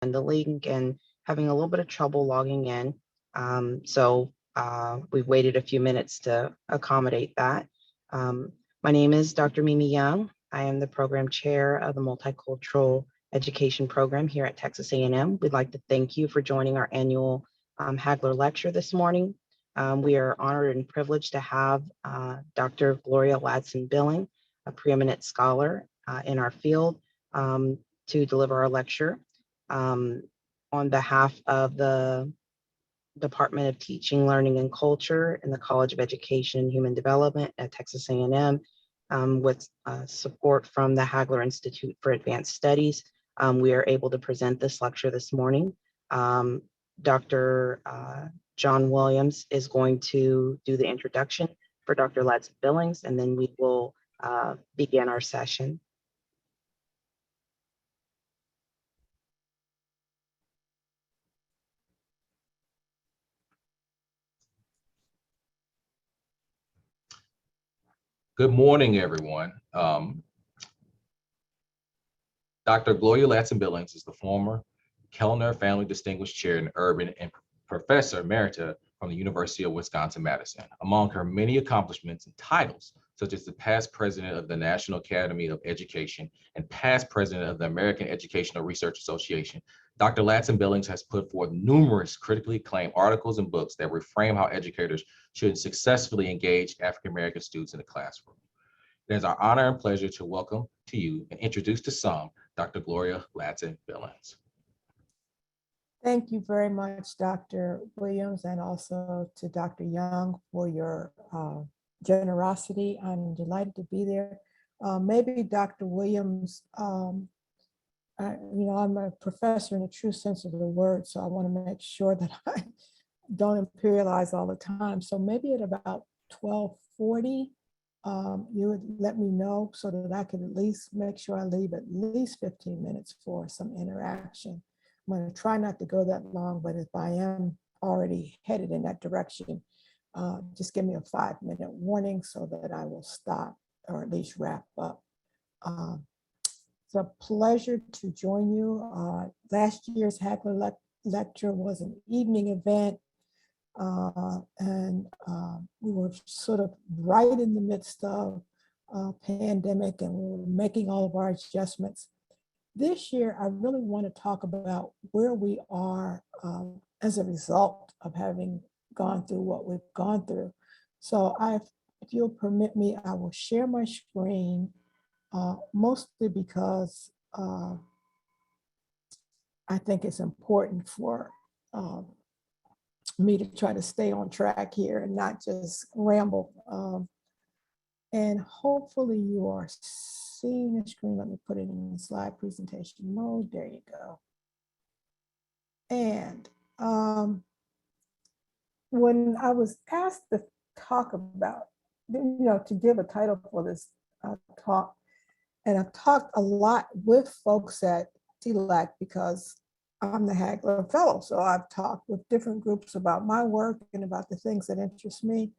the link and having a little bit of trouble logging in. We've waited a few minutes to accommodate that. My name is Dr. Mimi Young. I am the program chair of the Multicultural Education Program here at Texas A&M. We'd like to thank you for joining our annual Hagler Lecture this morning. We are honored and privileged to have Dr. Gloria Ladson-Billings, a preeminent scholar in our field, to deliver our lecture. On behalf of the Department of Teaching, Learning, and Culture in the College of Education and Human Development at Texas A&M, with support from the Hagler Institute for Advanced Studies, we are able to present this lecture this morning. Dr. John Williams is going to do the introduction for Dr. Ladson-Billings, and then we will begin our session. Good morning, everyone. Dr. Gloria Ladson-Billings is the former Kellner Family Distinguished Chair in Urban and Professor Emerita from the University of Wisconsin-Madison. Among her many accomplishments and titles, such as the past president of the National Academy of Education and past president of the American Educational Research Association, Dr. Ladson-Billings has put forth numerous critically acclaimed articles and books that reframe how educators should successfully engage African-American students in the classroom. It is our honor and pleasure to welcome to you and introduce to some Dr. Gloria Ladson-Billings. Thank you very much, Dr. Williams, and also to Dr. Young for your generosity. I'm delighted to be there. Maybe Dr. Williams, I'm a professor in the true sense of the word, so I want to make sure that I don't imperialize all the time. So maybe at about 12:40, you would let me know so that I could at least make sure I leave at least 15 minutes for some interaction. I'm going to try not to go that long, but if I am already headed in that direction, just give me a 5-minute warning so that I will stop or at least wrap up. It's a pleasure to join you. Last year's Hagler Lecture was an evening event, and we were sort of right in the midst of a pandemic, and we were making all of our adjustments. This year, I really want to talk about where we are as a result of having gone through what we've gone through. So if you'll permit me, I will share my screen, mostly because I think it's important for me to try to stay on track here and not just ramble. And hopefully you are seeing the screen. Let me put it in the slide presentation mode. There you go. And when I was asked to talk about, to give a title for this talk, and I've talked a lot with folks at TLAC because I'm the Hagler Fellow. So I've talked with different groups about my work and about the things that interest me.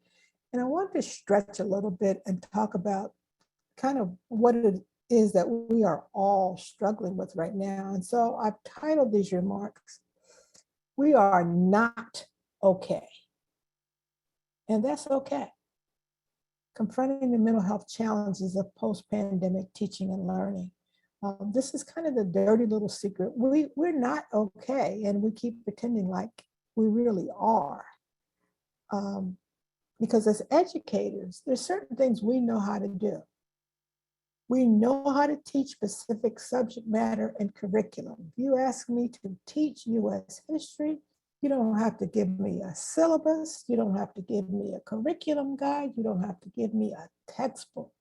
And I want to stretch a little bit and talk about kind of what it is that we are all struggling with right now. And so I've titled these remarks, "We are not okay." And that's okay. Confronting the mental health challenges of post-pandemic teaching and learning. This is kind of the dirty little secret. We're not okay, and we keep pretending like we really are. Because as educators, there's certain things we know how to do. We know how to teach specific subject matter and curriculum. If you ask me to teach US history, you don't have to give me a syllabus. You don't have to give me a curriculum guide. You don't have to give me a textbook.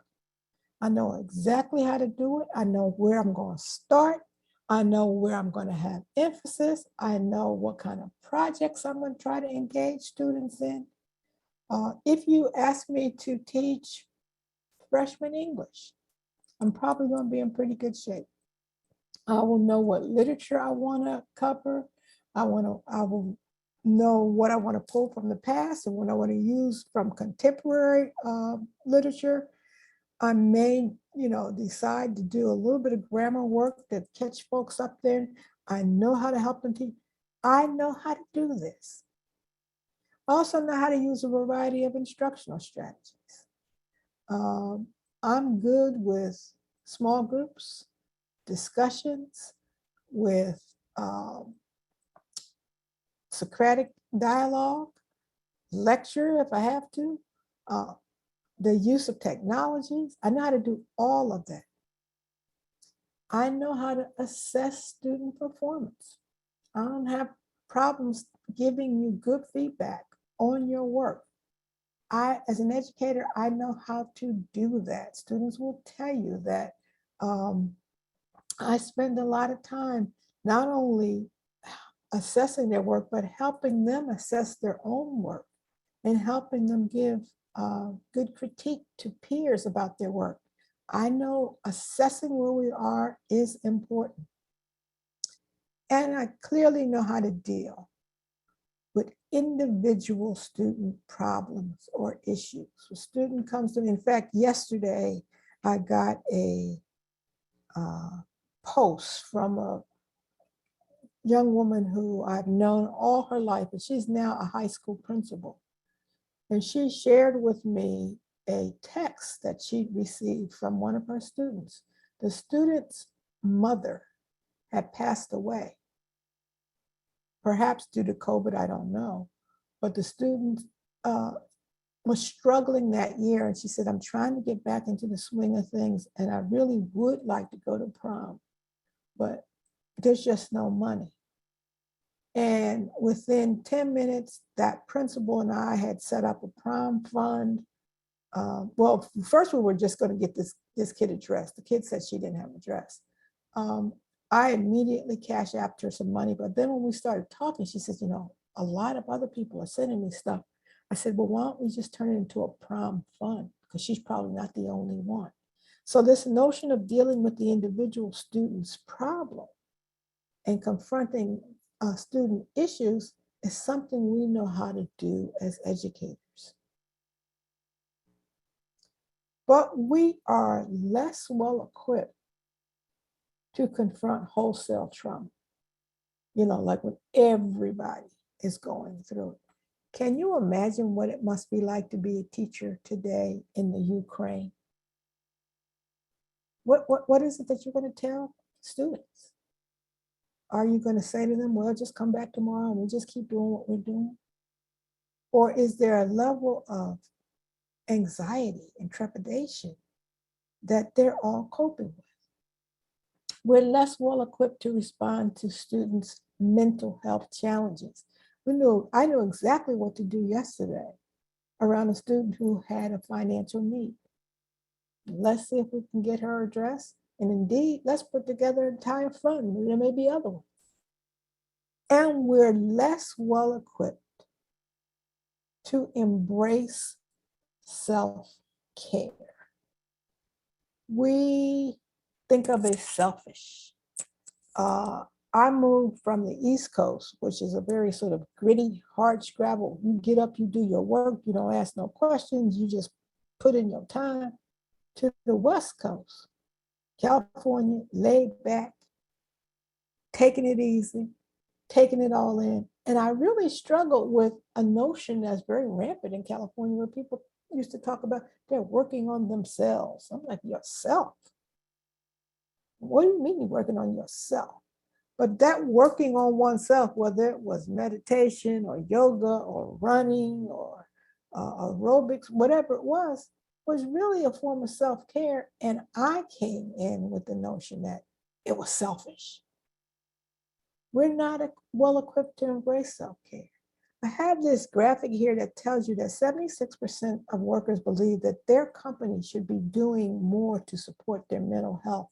I know exactly how to do it. I know where I'm going to start. I know where I'm going to have emphasis. I know what kind of projects I'm going to try to engage students in. If you ask me to teach freshman English, I'm probably going to be in pretty good shape. I will know what literature I want to cover. I will know what I want to pull from the past and what I want to use from contemporary literature. I may, decide to do a little bit of grammar work to catch folks up there I know how to help them teach. I know how to do this. I also know how to use a variety of instructional strategies. I'm good with small groups, discussions, with Socratic dialogue, lecture if I have to, the use of technologies. I know how to do all of that. I know how to assess student performance. I don't have problems giving you good feedback on your work. As an educator, I know how to do that. Students will tell you that I spend a lot of time not only assessing their work, but helping them assess their own work and helping them give good critique to peers about their work. I know assessing where we are is important. And I clearly know how to deal with individual student problems or issues. A student comes to me, in fact, yesterday I got a post from a young woman who I've known all her life, and she's now a high school principal. And she shared with me a text that she received from one of her students. The student's mother had passed away, perhaps due to COVID, I don't know. But the student was struggling that year. And she said, I'm trying to get back into the swing of things. And I really would like to go to prom, but there's just no money. And within 10 minutes, that principal and I had set up a prom fund. Well, first we were just going to get this kid a dress. The kid said she didn't have a dress. I immediately cash apped her some money, but then when we started talking, she said, you know, a lot of other people are sending me stuff. I said, well, why don't we just turn it into a prom fund? Because she's probably not the only one. So this notion of dealing with the individual student's problem and confronting student issues is something we know how to do as educators. But we are less well equipped to confront wholesale trauma, you know, like when everybody is going through it. Can you imagine what it must be like to be a teacher today in the Ukraine? What is it that you're going to tell students? Are you going to say to them, well, just come back tomorrow and we'll just keep doing what we're doing? Or is there a level of anxiety and trepidation that they're all coping with? We're less well equipped to respond to students' mental health challenges. I knew exactly what to do yesterday around a student who had a financial need. Let's see if we can get her address. And indeed, let's put together an entire fund. There may be other ones. And we're less well equipped to embrace self-care. We think of it selfish. I moved from the East Coast, which is a very sort of gritty, hard scrabble. You get up, you do your work, you don't ask no questions, you just put in your time, to the West Coast, California, laid back, taking it easy, taking it all in. And I really struggled with a notion that's very rampant in California where people used to talk about they're working on themselves. I'm like, yourself? What do you mean you're working on yourself? But that working on oneself, whether it was meditation or yoga or running or aerobics, whatever it was really a form of self-care. And I came in with the notion that it was selfish. We're not well equipped to embrace self-care. I have this graphic here that tells you that 76% of workers believe that their company should be doing more to support their mental health.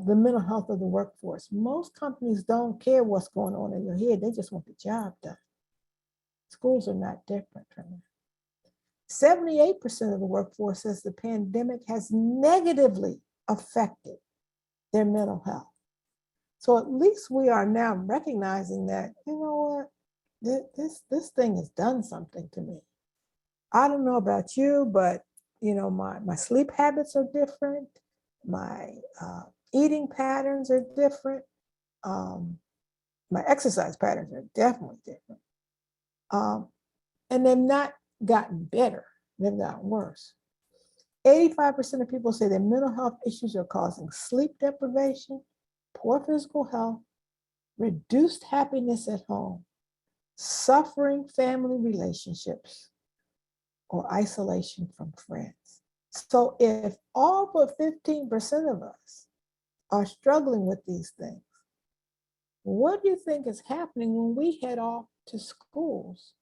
The mental health of the workforce. Most companies don't care what's going on in your head. They just want the job done. Schools are not different from that. 78% of the workforce says the pandemic has negatively affected their mental health. So at least we are now recognizing that, you know what, this thing has done something to me. I don't know about you, but you know, my sleep habits are different. My eating patterns are different. My exercise patterns are definitely different. And they've not gotten better, they've gotten worse. 85% of people say that mental health issues are causing sleep deprivation, poor physical health, reduced happiness at home, suffering family relationships, or isolation from friends. So if all but 15% of us are struggling with these things, what do you think is happening when we head off to schools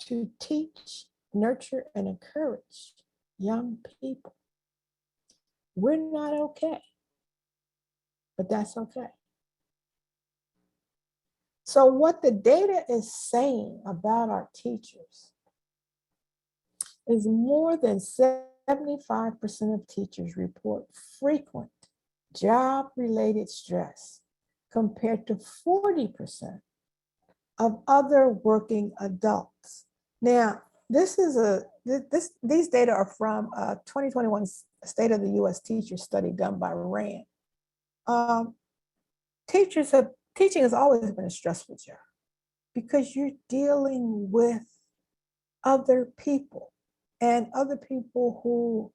to teach, nurture, and encourage young people? We're not okay, but that's okay. So what the data is saying about our teachers is more than 75% of teachers report frequent job-related stress compared to 40% of other working adults. Now, these data are from a 2021 State of the U.S. Teacher Study done by RAND. Teaching has always been a stressful job because you're dealing with other people and other people who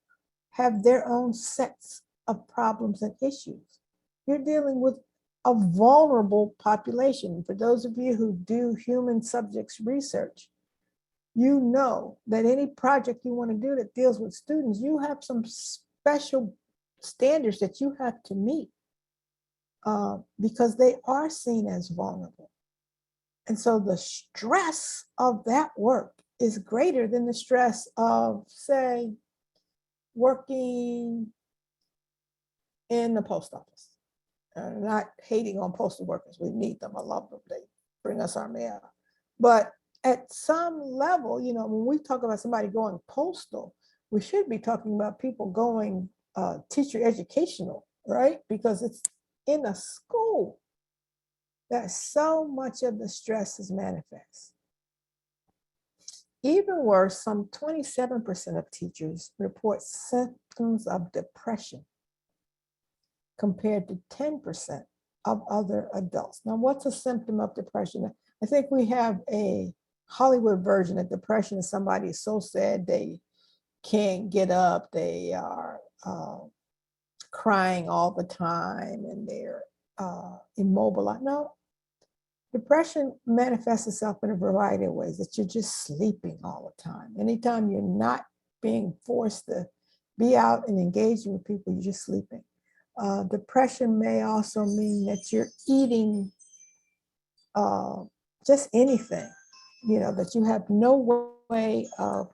have their own sets of problems and issues. You're dealing with a vulnerable population. For those of you who do human subjects research, you know that any project you want to do that deals with students, you have some special standards that you have to meet because they are seen as vulnerable. And so the stress of that work is greater than the stress of, say, working in the post office. Not hating on postal workers, we need them, I love them, they bring us our mail. But at some level, you know, when we talk about somebody going postal, we should be talking about people going teacher educational, right? Because it's in a school that so much of the stress is manifest. Even worse, some 27% of teachers report symptoms of depression compared to 10% of other adults. Now, what's a symptom of depression? I think we have a Hollywood version of depression. Is somebody so sad they can't get up, they are crying all the time, and they're immobilized. No, depression manifests itself in a variety of ways, that you're just sleeping all the time. Anytime you're not being forced to be out and engaging with people, you're just sleeping. Depression may also mean that you're eating just anything, you know, that you have no way of,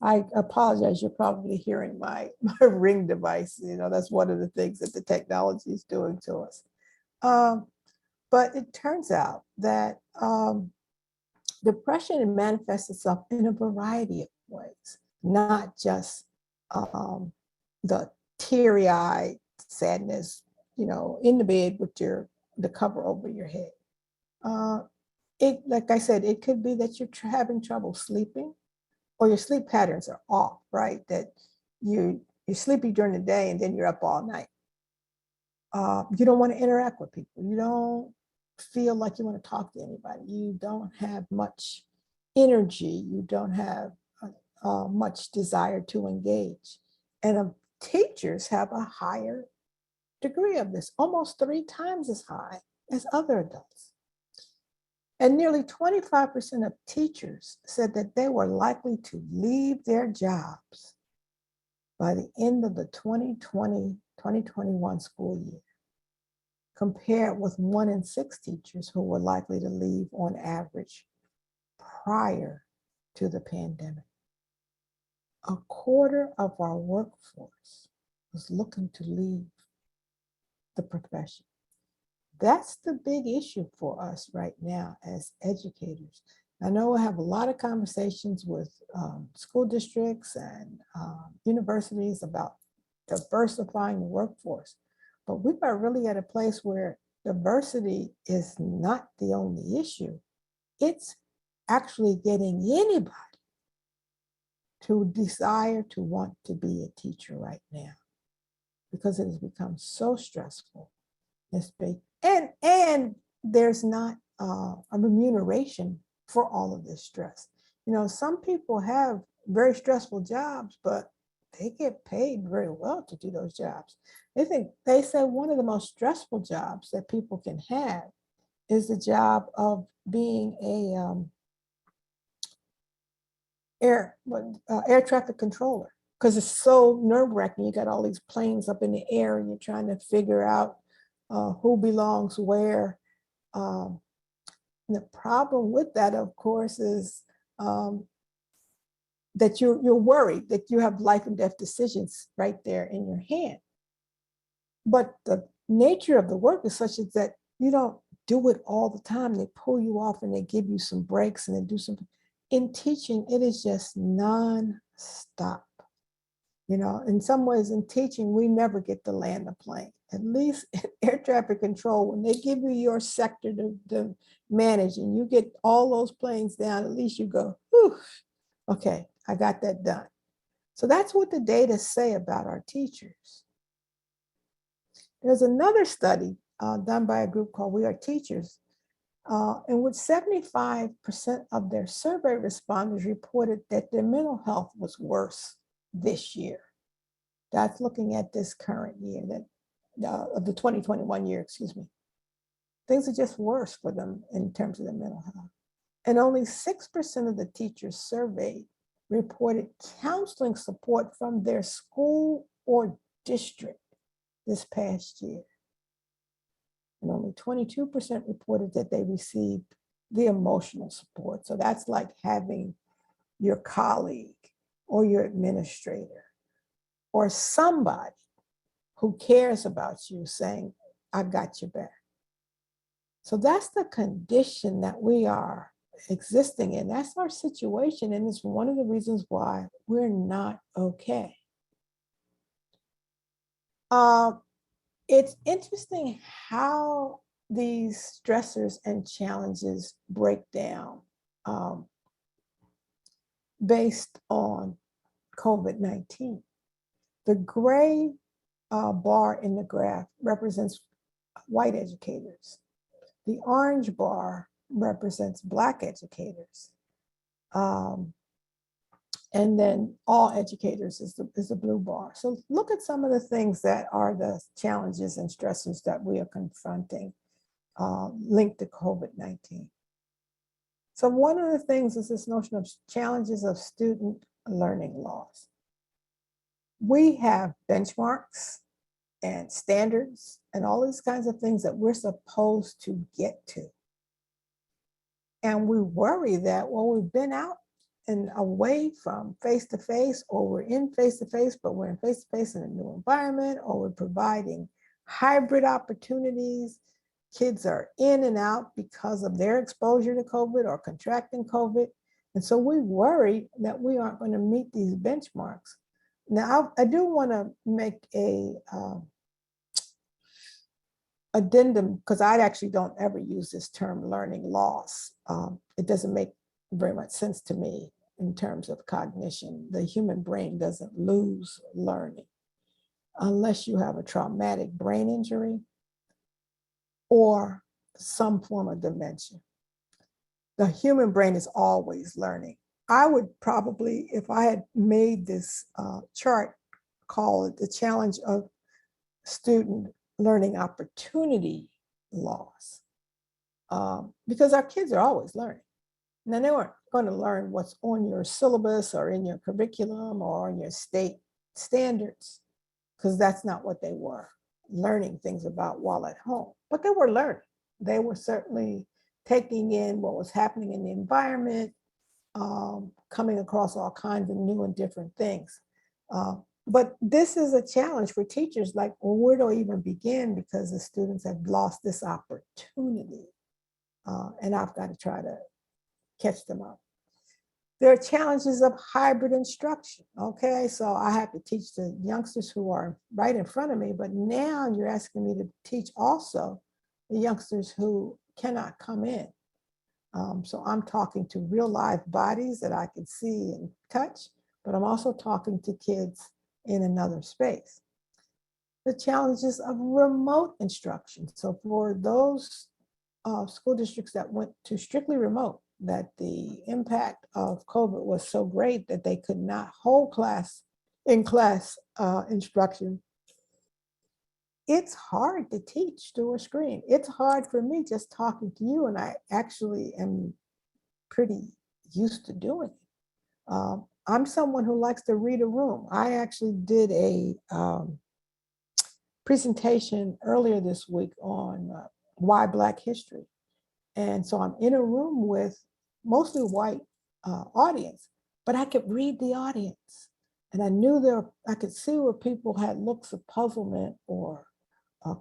I apologize, you're probably hearing my ring device. You know, that's one of the things that the technology is doing to us. But it turns out that depression manifests itself in a variety of ways, not just the teary-eyed sadness, you know, in the bed with the cover over your head. Like I said, it could be that you're having trouble sleeping, or your sleep patterns are off, right? That you're sleepy during the day and then you're up all night. You don't want to interact with people. You don't feel like you want to talk to anybody. You don't have much energy. You don't have much desire to engage. And teachers have a higher degree of this, almost 3 times as high as other adults. And nearly 25% of teachers said that they were likely to leave their jobs by the end of the 2020-2021 school year, compared with 1 in 6 teachers who were likely to leave on average prior to the pandemic. A quarter of our workforce was looking to leave the profession. That's the big issue for us right now as educators. I know I have a lot of conversations with school districts and universities about diversifying the workforce, but we are really at a place where diversity is not the only issue. It's actually getting anybody to desire to want to be a teacher right now, because it has become so stressful. It's big. And there's not a remuneration for all of this stress. You know, some people have very stressful jobs, but they get paid very well to do those jobs. They say one of the most stressful jobs that people can have is the job of being a air traffic controller, because it's so nerve-wracking. You got all these planes up in the air and you're trying to figure out who belongs where. And the problem with that, of course, is that you're worried that you have life and death decisions right there in your hand. But the nature of the work is such that you don't do it all the time. They pull you off and they give you some breaks and they do some. In teaching, it is just non-stop. You know, in some ways in teaching, we never get to land a plane. At least in air traffic control, when they give you your sector to manage and you get all those planes down, at least you go, whew, okay, I got that done. So that's what the data say about our teachers. There's another study done by a group called We Are Teachers, in which 75% of their survey respondents reported that their mental health was worse this year. That's looking at this current year, of the 2021 year, excuse me. Things are just worse for them in terms of their mental health. And only 6% of the teachers surveyed reported counseling support from their school or district this past year. And only 22% reported that they received the emotional support. So that's like having your colleague or your administrator or somebody who cares about you saying, I got your back. So that's the condition that we are existing in. That's our situation. And it's one of the reasons why we're not okay. It's interesting how these stressors and challenges break down based on COVID-19. The gray bar in the graph represents white educators. The orange bar represents Black educators. And then all educators is the blue bar. So look at some of the things that are the challenges and stressors that we are confronting linked to COVID-19. So one of the things is this notion of challenges of student learning loss. We have benchmarks and standards and all these kinds of things that we're supposed to get to. And we worry that, well, we've been out and away from face-to-face, or we're in face-to-face, but we're in face-to-face in a new environment, or we're providing hybrid opportunities. Kids are in and out because of their exposure to COVID or contracting COVID. And so we worry that we aren't going to meet these benchmarks. Now, I do want to make a addendum, because I actually don't ever use this term learning loss. It doesn't make very much sense to me in terms of cognition. The human brain doesn't lose learning unless you have a traumatic brain injury or some form of dementia. The human brain is always learning. I would probably, if I had made this chart, call it the challenge of student learning opportunity loss, because our kids are always learning. Now, they weren't going to learn what's on your syllabus or in your curriculum or in your state standards, because that's not what they were learning things about while at home. But they were learning. They were certainly taking in what was happening in the environment, coming across all kinds of new and different things. But this is a challenge for teachers, like, well, where do I even begin? Because the students have lost this opportunity. And I've got to try to catch them up. There are challenges of hybrid instruction. Okay, so I have to teach the youngsters who are right in front of me, but now you're asking me to teach also the youngsters who cannot come in. So I'm talking to real live bodies that I can see and touch, but I'm also talking to kids in another space. the challenges of remote instruction. So for those school districts that went to strictly remote, that the impact of COVID was so great that they could not hold class instruction, it's hard to teach through a screen. It's hard for me just talking to you, and I actually am pretty used to doing it. I'm someone who likes to read a room. I actually did a presentation earlier this week on why Black history. And so I'm in a room with mostly white audience, but I could read the audience. And I knew I could see where people had looks of puzzlement or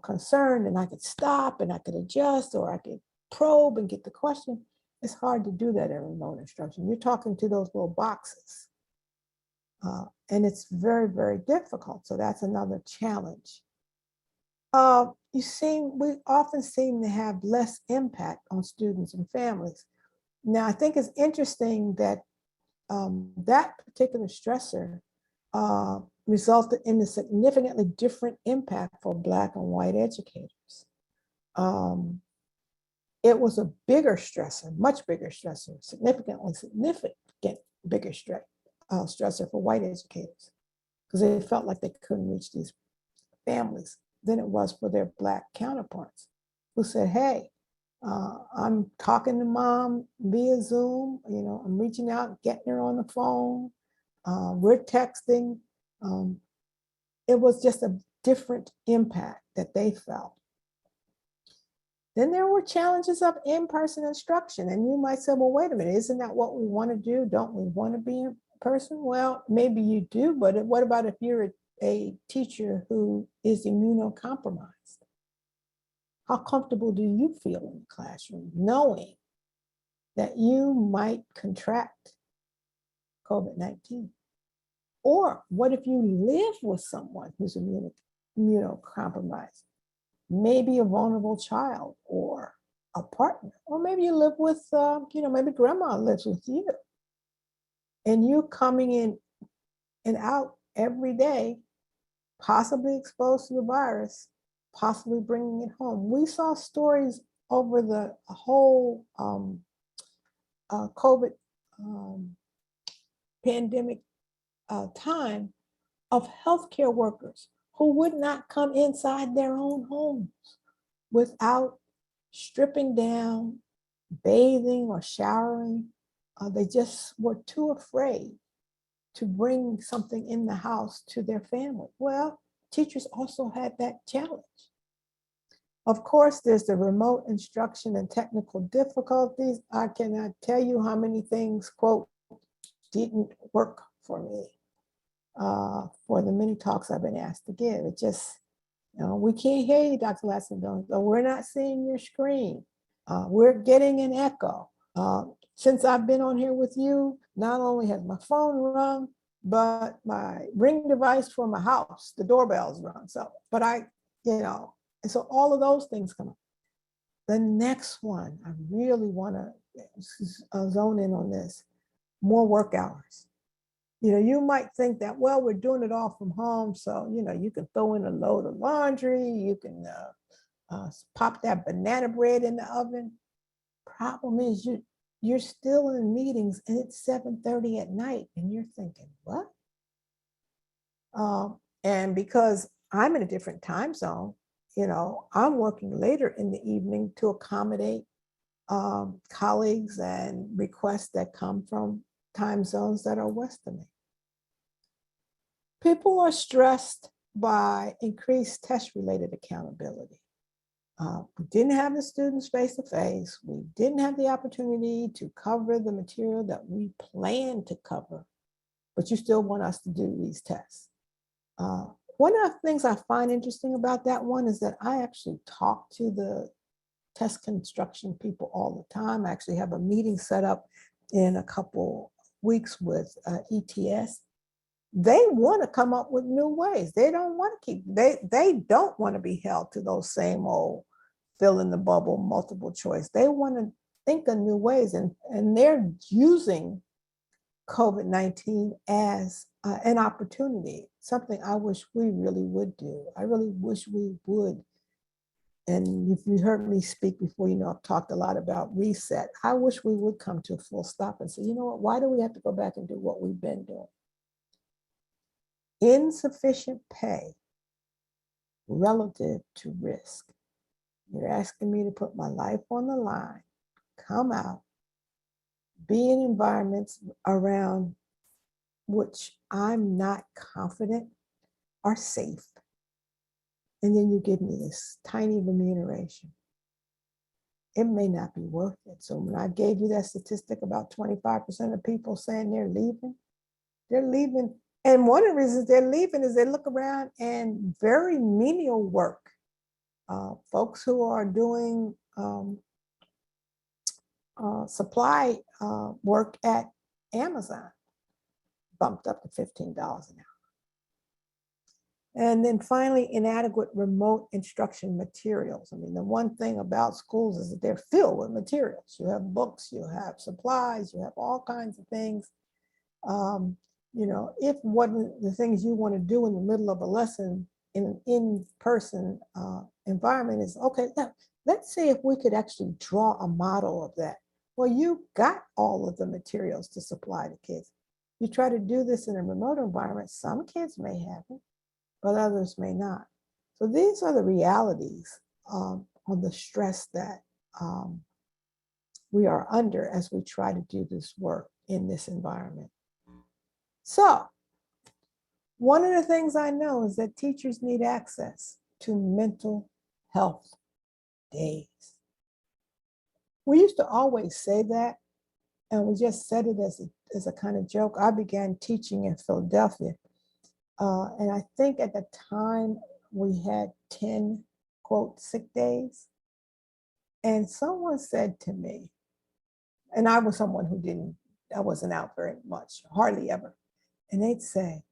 concern, and I could stop and I could adjust, or I could probe and get the question. It's hard to do that in remote instruction. You're talking to those little boxes. And it's very, very difficult. So that's another challenge. We often seem to have less impact on students and families. Now, I think it's interesting that that particular stressor resulted in a significantly different impact for Black and white educators. It was a bigger stressor, much bigger stressor, significant bigger stressor for white educators, because they felt like they couldn't reach these families than it was for their Black counterparts who said, hey, I'm talking to mom via Zoom, I'm reaching out, getting her on the phone, we're texting. It was just a different impact that they felt. Then there were challenges of in-person instruction. And you might say, well, wait a minute, isn't that what we want to do? Don't we want to be in person? Well, maybe you do, but what about if you're a teacher who is immunocompromised? How comfortable do you feel in the classroom knowing that you might contract COVID-19? Or what if you live with someone who's immunocompromised? Maybe a vulnerable child or a partner, or maybe you live with, maybe grandma lives with you, and you coming in and out every day, possibly exposed to the virus, possibly bringing it home. We saw stories over the whole COVID pandemic time of healthcare workers who would not come inside their own homes without stripping down, bathing, or showering. They just were too afraid to bring something in the house to their family. Well, teachers also had that challenge. Of course, there's the remote instruction and technical difficulties. I cannot tell you how many things, quote, didn't work for me for the many talks I've been asked to give. It just, we can't hear you, Dr. Ladson-Billings, or we're not seeing your screen. We're getting an echo. Since I've been on here with you, not only has my phone rung, but my ring device for my house, the doorbell's rung. So, but and so all of those things come up. The next one, I really want to zone in on this, more work hours. You might think that, well, we're doing it all from home. So, you can throw in a load of laundry, you can pop that banana bread in the oven. Problem is you're still in meetings and it's 7:30 at night and you're thinking, what? And because I'm in a different time zone, I'm working later in the evening to accommodate colleagues and requests that come from time zones that are west of me. People are stressed by increased test-related accountability. We didn't have the students face-to-face. We didn't have the opportunity to cover the material that we planned to cover, but you still want us to do these tests. One of the things I find interesting about that one is that I actually talk to the test construction people all the time. I actually have a meeting set up in a couple weeks with ETS. They want to come up with new ways. They don't want to they don't want to be held to those same old fill in the bubble, multiple choice. They want to think of new ways, and they're using COVID-19 as an opportunity. something I wish we really would do. I really wish we would. And if you heard me speak before, you know, I've talked a lot about reset. I wish we would come to a full stop and say, you know what, why do we have to go back and do what we've been doing? Insufficient pay relative to risk. You're asking me to put my life on the line, come out, be in environments around which I'm not confident are safe. And then you give me this tiny remuneration. It may not be worth it. So when I gave you that statistic about 25% of people saying they're leaving. And one of the reasons they're leaving is they look around and very menial work. Folks who are doing supply work at Amazon bumped up to $15 an hour. And then finally, inadequate remote instruction materials. I mean, the one thing about schools is that they're filled with materials. You have books, you have supplies, you have all kinds of things. You know, if one of the things you want to do in the middle of a lesson in an in-person environment is, okay, now, let's see if we could actually draw a model of that. Well, you got all of the materials to supply to kids. You try to do this in a remote environment, some kids may have it, but others may not. So these are the realities on the stress that we are under as we try to do this work in this environment. So one of the things I know is that teachers need access to mental health days. We used to always say that, and we just said it as a kind of joke. I began teaching in Philadelphia. And I think at the time we had 10, quote, sick days. And someone said to me, and I was someone who I wasn't out very much, hardly ever. And they'd say,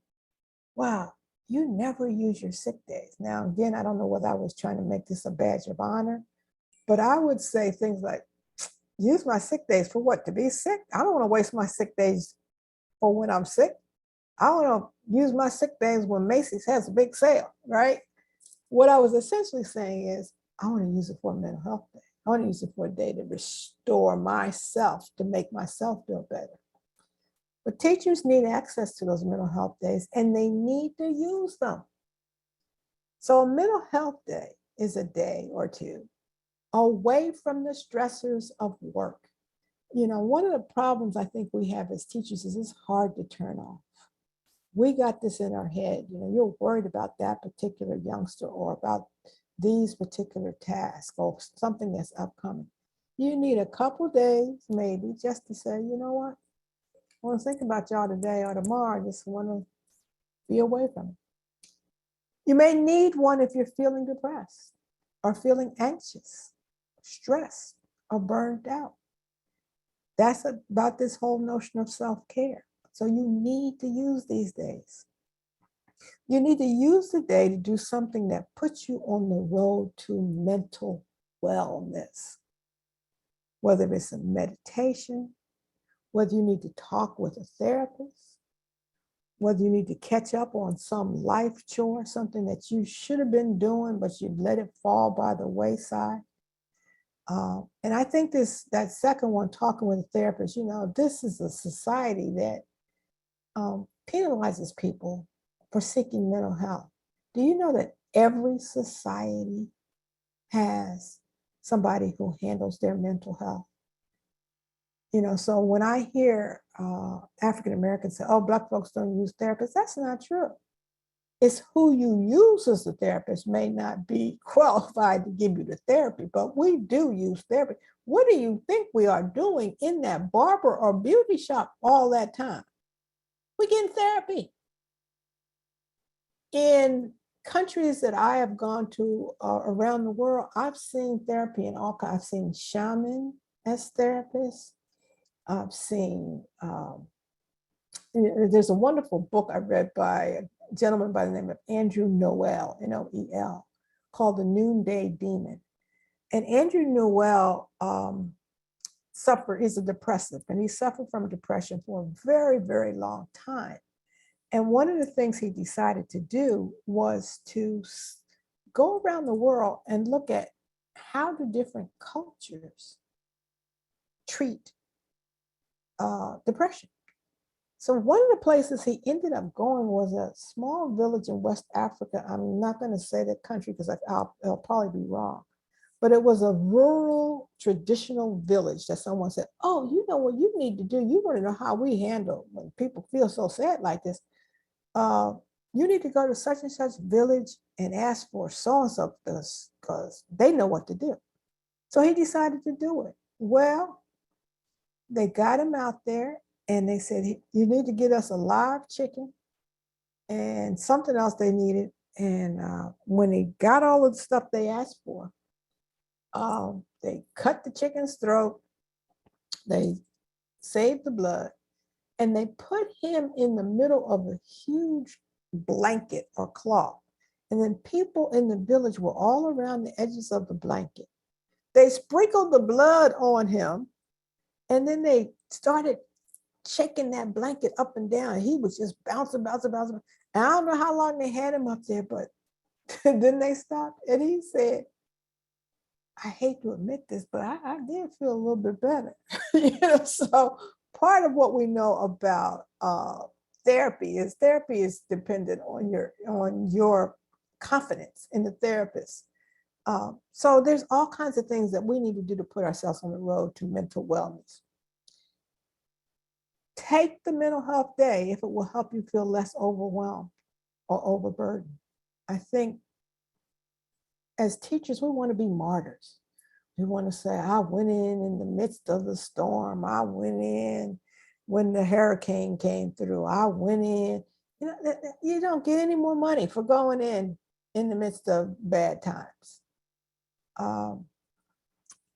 wow, you never use your sick days. Now, again, I don't know whether I was trying to make this a badge of honor, but I would say things like, use my sick days for what? To be sick? I don't want to waste my sick days for when I'm sick. I want to use my sick days when Macy's has a big sale, right? What I was essentially saying is, I want to use it for a mental health day. I want to use it for a day to restore myself, to make myself feel better. But teachers need access to those mental health days, and they need to use them. So a mental health day is a day or two away from the stressors of work. You know, one of the problems I think we have as teachers is it's hard to turn off. We got this in our head, you know, you're worried about that particular youngster or about these particular tasks or something that's upcoming. You need a couple days maybe just to say, you know what, I want to think about y'all today or tomorrow. I just want to be away from it. You may need one if you're feeling depressed or feeling anxious, stressed, or burned out. That's about this whole notion of self-care. So you need to use these days. You need to use the day to do something that puts you on the road to mental wellness, whether it's a meditation, whether you need to talk with a therapist, whether you need to catch up on some life chore, something that you should have been doing, but you let it fall by the wayside. And I think that second one, talking with a therapist, you know, this is a society that penalizes people for seeking mental health. Do you know that every society has somebody who handles their mental health? You know, so when I hear African Americans say, oh, Black folks don't use therapists, that's not true. It's who you use as a therapist may not be qualified to give you the therapy, but we do use therapy. What do you think we are doing in that barber or beauty shop all that time? We're getting therapy. In countries that I have gone to around the world, I've seen therapy in all kinds. I've seen shaman as therapists. I've seen, there's a wonderful book I read by a gentleman by the name of Andrew Noel, N-O-E-L, called The Noonday Demon. And Andrew Noel is a depressive, and he suffered from depression for a very, very long time. And one of the things he decided to do was to go around the world and look at how do different cultures treat depression. So one of the places he ended up going was a small village in West Africa. I'm not going to say the country because I'll probably be wrong, but it was a rural traditional village that someone said, oh, you know what you need to do? You want to know how we handle when people feel so sad like this. You need to go to such and such village and ask for so-and-so because they know what to do. So he decided to do it. Well, they got him out there and they said, you need to get us a live chicken and something else they needed. And when they got all of the stuff they asked for, they cut the chicken's throat, they saved the blood, and they put him in the middle of a huge blanket or cloth. And then people in the village were all around the edges of the blanket. They sprinkled the blood on him, and then they started shaking that blanket up and down. He was just bouncing. And I don't know how long they had him up there, but then they stopped. And he said, I hate to admit this, but I did feel a little bit better. So part of what we know about therapy is dependent on your confidence in the therapist. So there's all kinds of things that we need to do to put ourselves on the road to mental wellness. Take the mental health day if it will help you feel less overwhelmed or overburdened. I think as teachers, we want to be martyrs. We want to say, I went in the midst of the storm. I went in when the hurricane came through. I went in. You don't get any more money for going in the midst of bad times. I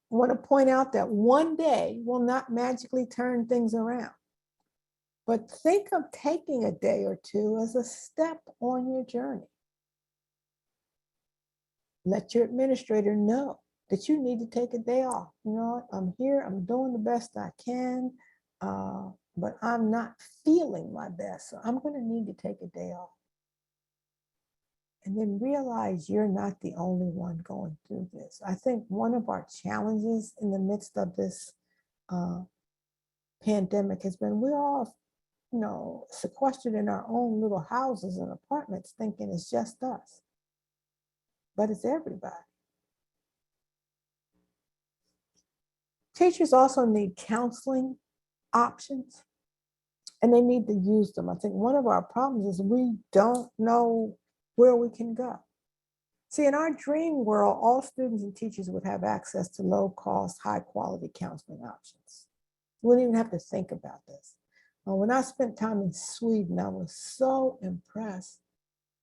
want to point out that one day will not magically turn things around. But think of taking a day or two as a step on your journey. Let your administrator know that you need to take a day off. You know what? I'm here, I'm doing the best I can, but I'm not feeling my best. So I'm going to need to take a day off. And then realize you're not the only one going through this. I think one of our challenges in the midst of this pandemic has been we're all, sequestered in our own little houses and apartments thinking it's just us. But it's everybody. Teachers also need counseling options, and they need to use them. I think one of our problems is we don't know where we can go. See, in our dream world, all students and teachers would have access to low-cost, high-quality counseling options. We wouldn't even have to think about this. When I spent time in Sweden, I was so impressed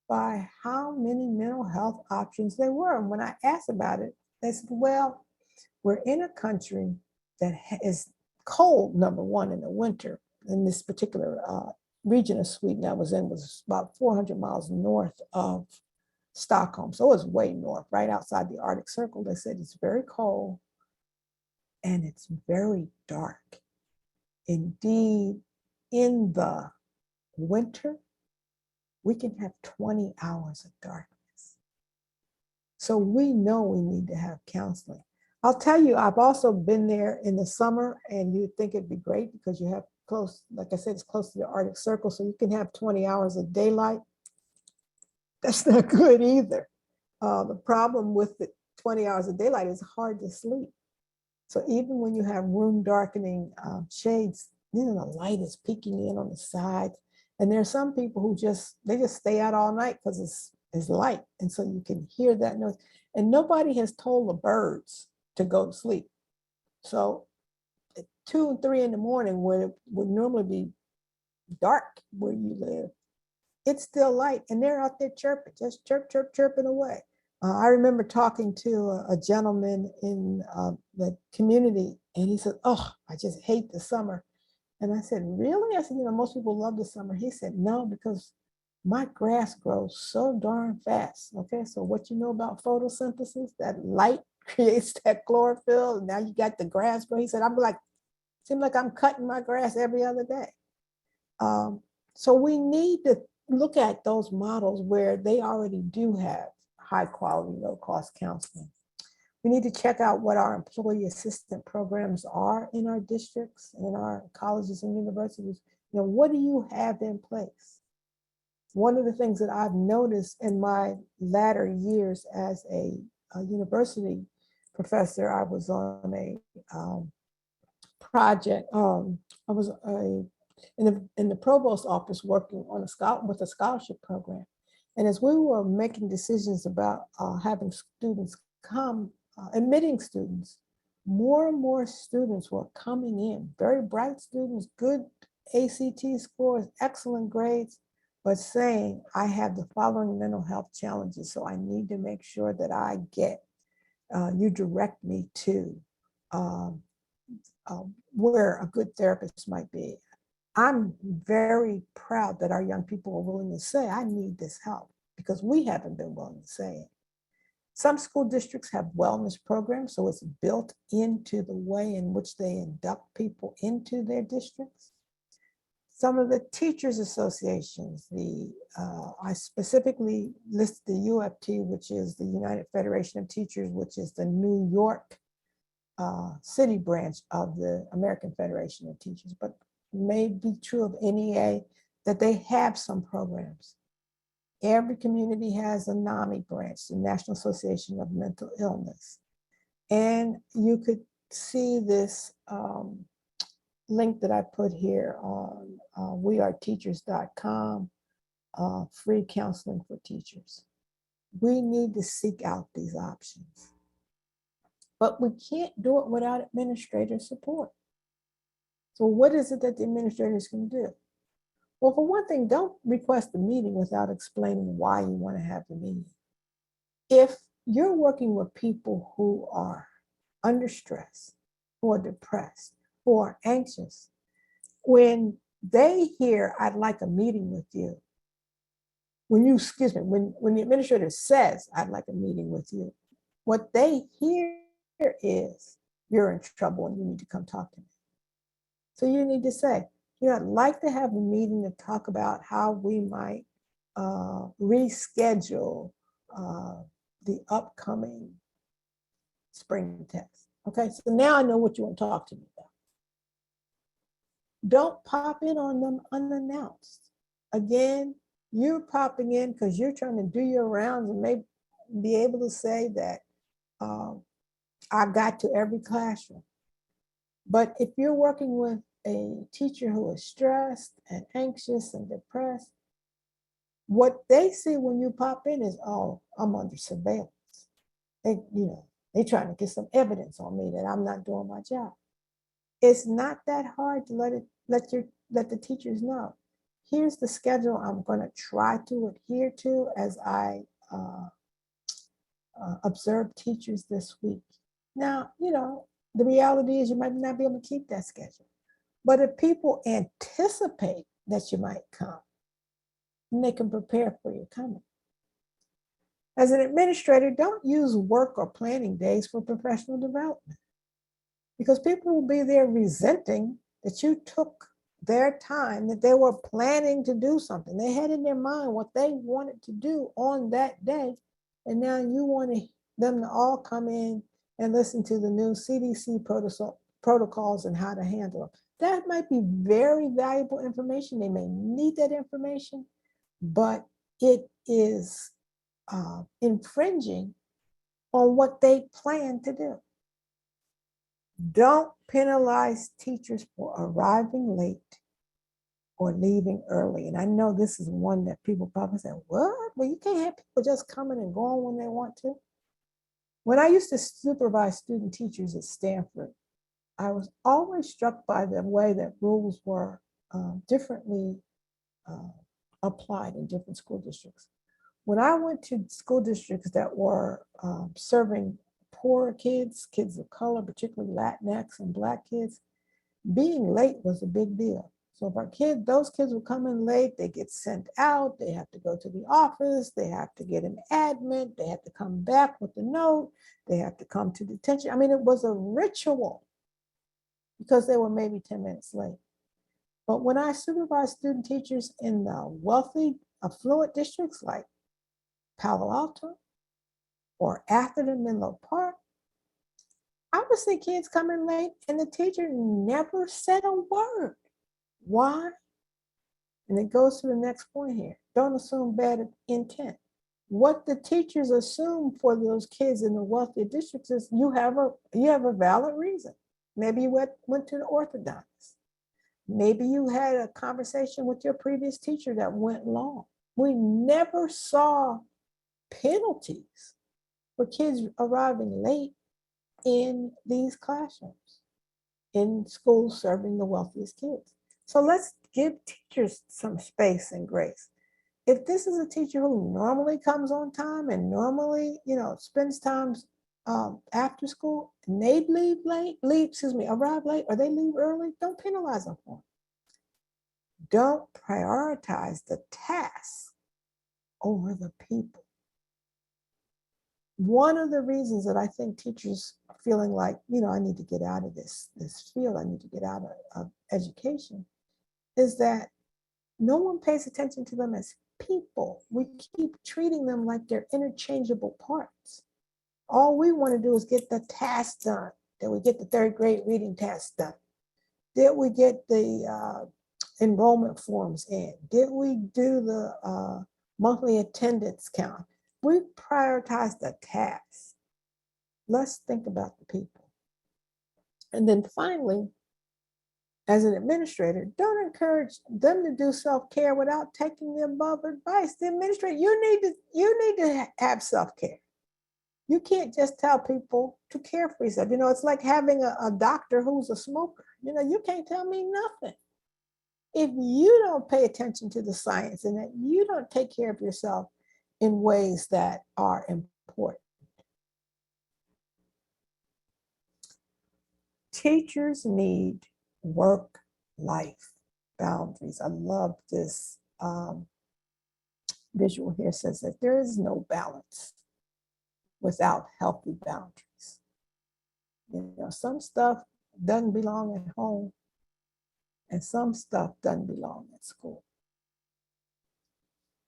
by how many mental health options there were. And when I asked about it, they said, well, we're in a country that is cold, number one, in the winter. In this particular region of Sweden I was in was about 400 miles north of Stockholm. So it was way north, right outside the Arctic Circle. They said it's very cold and it's very dark. Indeed, in the winter, we can have 20 hours of darkness. So we know we need to have counseling. I'll tell you, I've also been there in the summer, and you think it'd be great because you have close, like I said, it's close to the Arctic Circle, so you can have 20 hours of daylight. That's not good either. The problem with the 20 hours of daylight is hard to sleep. So even when you have room darkening shades, the light is peeking in on the sides. And there are some people who just stay out all night because it's light. And so you can hear that noise. And nobody has told the birds to go to sleep. So at 2 and 3 in the morning, when it would normally be dark where you live, it's still light and they're out there chirping, just chirping away. I remember talking to a gentleman in the community, and he said, oh, I just hate the summer. And I said, really? I said, most people love the summer. He said, no, because my grass grows so darn fast. Okay, so what you know about photosynthesis, that light creates that chlorophyll, and now you got the grass growing. He said, seems like I'm cutting my grass every other day. So we need to look at those models where they already do have high quality, low cost counseling. We need to check out what our employee assistant programs are in our districts, in our colleges and universities. What do you have in place? One of the things that I've noticed in my latter years as a university professor, I was on a project. I was in the provost office working on with a scholarship program. And as we were making decisions about having students come, admitting students, more and more students were coming in, very bright students, good ACT scores, excellent grades, but saying, I have the following mental health challenges, so I need to make sure that I get, you direct me to where a good therapist might be. I'm very proud that our young people are willing to say, I need this help, because we haven't been willing to say it. Some school districts have wellness programs, so it's built into the way in which they induct people into their districts. Some of the teachers associations, I specifically list the UFT, which is the United Federation of Teachers, which is the New York city branch of the American Federation of Teachers, but may be true of NEA, that they have some programs. Every community has a NAMI branch, the National Association of Mental Illness. And you could see this link that I put here on weareteachers.com, free counseling for teachers. We need to seek out these options. But we can't do it without administrator support. So what is it that the administrators can do? Well, for one thing, don't request a meeting without explaining why you want to have the meeting. If you're working with people who are under stress, who are depressed, who are anxious, when they hear, I'd like a meeting with you, when the administrator says, I'd like a meeting with you, what they hear is, you're in trouble and you need to come talk to me. So you need to say, I'd like to have a meeting to talk about how we might reschedule the upcoming spring test. Okay, so now I know what you want to talk to me about. Don't pop in on them unannounced. Again, you're popping in because you're trying to do your rounds and maybe be able to say that I got to every classroom. But if you're working with a teacher who is stressed and anxious and depressed, what they see when you pop in is, oh, I'm under surveillance. They're trying to get some evidence on me that I'm not doing my job. It's not that hard to let the teachers know. Here's the schedule I'm going to try to adhere to as I observe teachers this week. Now, the reality is you might not be able to keep that schedule. But if people anticipate that you might come, then they can prepare for your coming. As an administrator, don't use work or planning days for professional development, because people will be there resenting that you took their time, that they were planning to do something. They had in their mind what they wanted to do on that day, and now you want them to all come in and listen to the new CDC protocols and how to handle them. That might be very valuable information. They may need that information, but it is infringing on what they plan to do. Don't penalize teachers for arriving late or leaving early. And I know this is one that people probably say, what? Well, you can't have people just coming and going when they want to. When I used to supervise student teachers at Stanford, I was always struck by the way that rules were differently applied in different school districts. When I went to school districts that were serving poor kids of color, particularly Latinx and Black kids, being late was a big deal. So if those kids would come in late, they get sent out, they have to go to the office, they have to get an admit, they have to come back with a note, they have to come to detention. I mean, it was a ritual because they were maybe 10 minutes late. But when I supervise student teachers in the wealthy, affluent districts like Palo Alto or Atherton, Menlo Park, I would see kids coming late and the teacher never said a word. Why? And it goes to the next point here. Don't assume bad intent. What the teachers assume for those kids in the wealthy districts is you have a valid reason. Maybe you went to the orthodontist. Maybe you had a conversation with your previous teacher that went long. We never saw penalties for kids arriving late in these classrooms, in schools serving the wealthiest kids. So let's give teachers some space and grace. If this is a teacher who normally comes on time and normally, spends time after school, and they arrive late, or they leave early, don't penalize them for it. Don't prioritize the task over the people. One of the reasons that I think teachers are feeling like, I need to get out of this field, I need to get out of education, is that no one pays attention to them as people. We keep treating them like they're interchangeable parts. All we want to do is get the task done. Did we get the third grade reading task done? Did we get the enrollment forms in? Did we do the monthly attendance count? We prioritize the task. Let's think about the people. And then finally, as an administrator, don't encourage them to do self-care without taking the above advice. The administrator, you need to have self-care. You can't just tell people to care for yourself. It's like having a doctor who's a smoker. You can't tell me nothing. If you don't pay attention to the science and that you don't take care of yourself in ways that are important. Teachers need work-life boundaries. I love this visual here. Says that there is no balance without healthy boundaries. Some stuff doesn't belong at home and some stuff doesn't belong at school.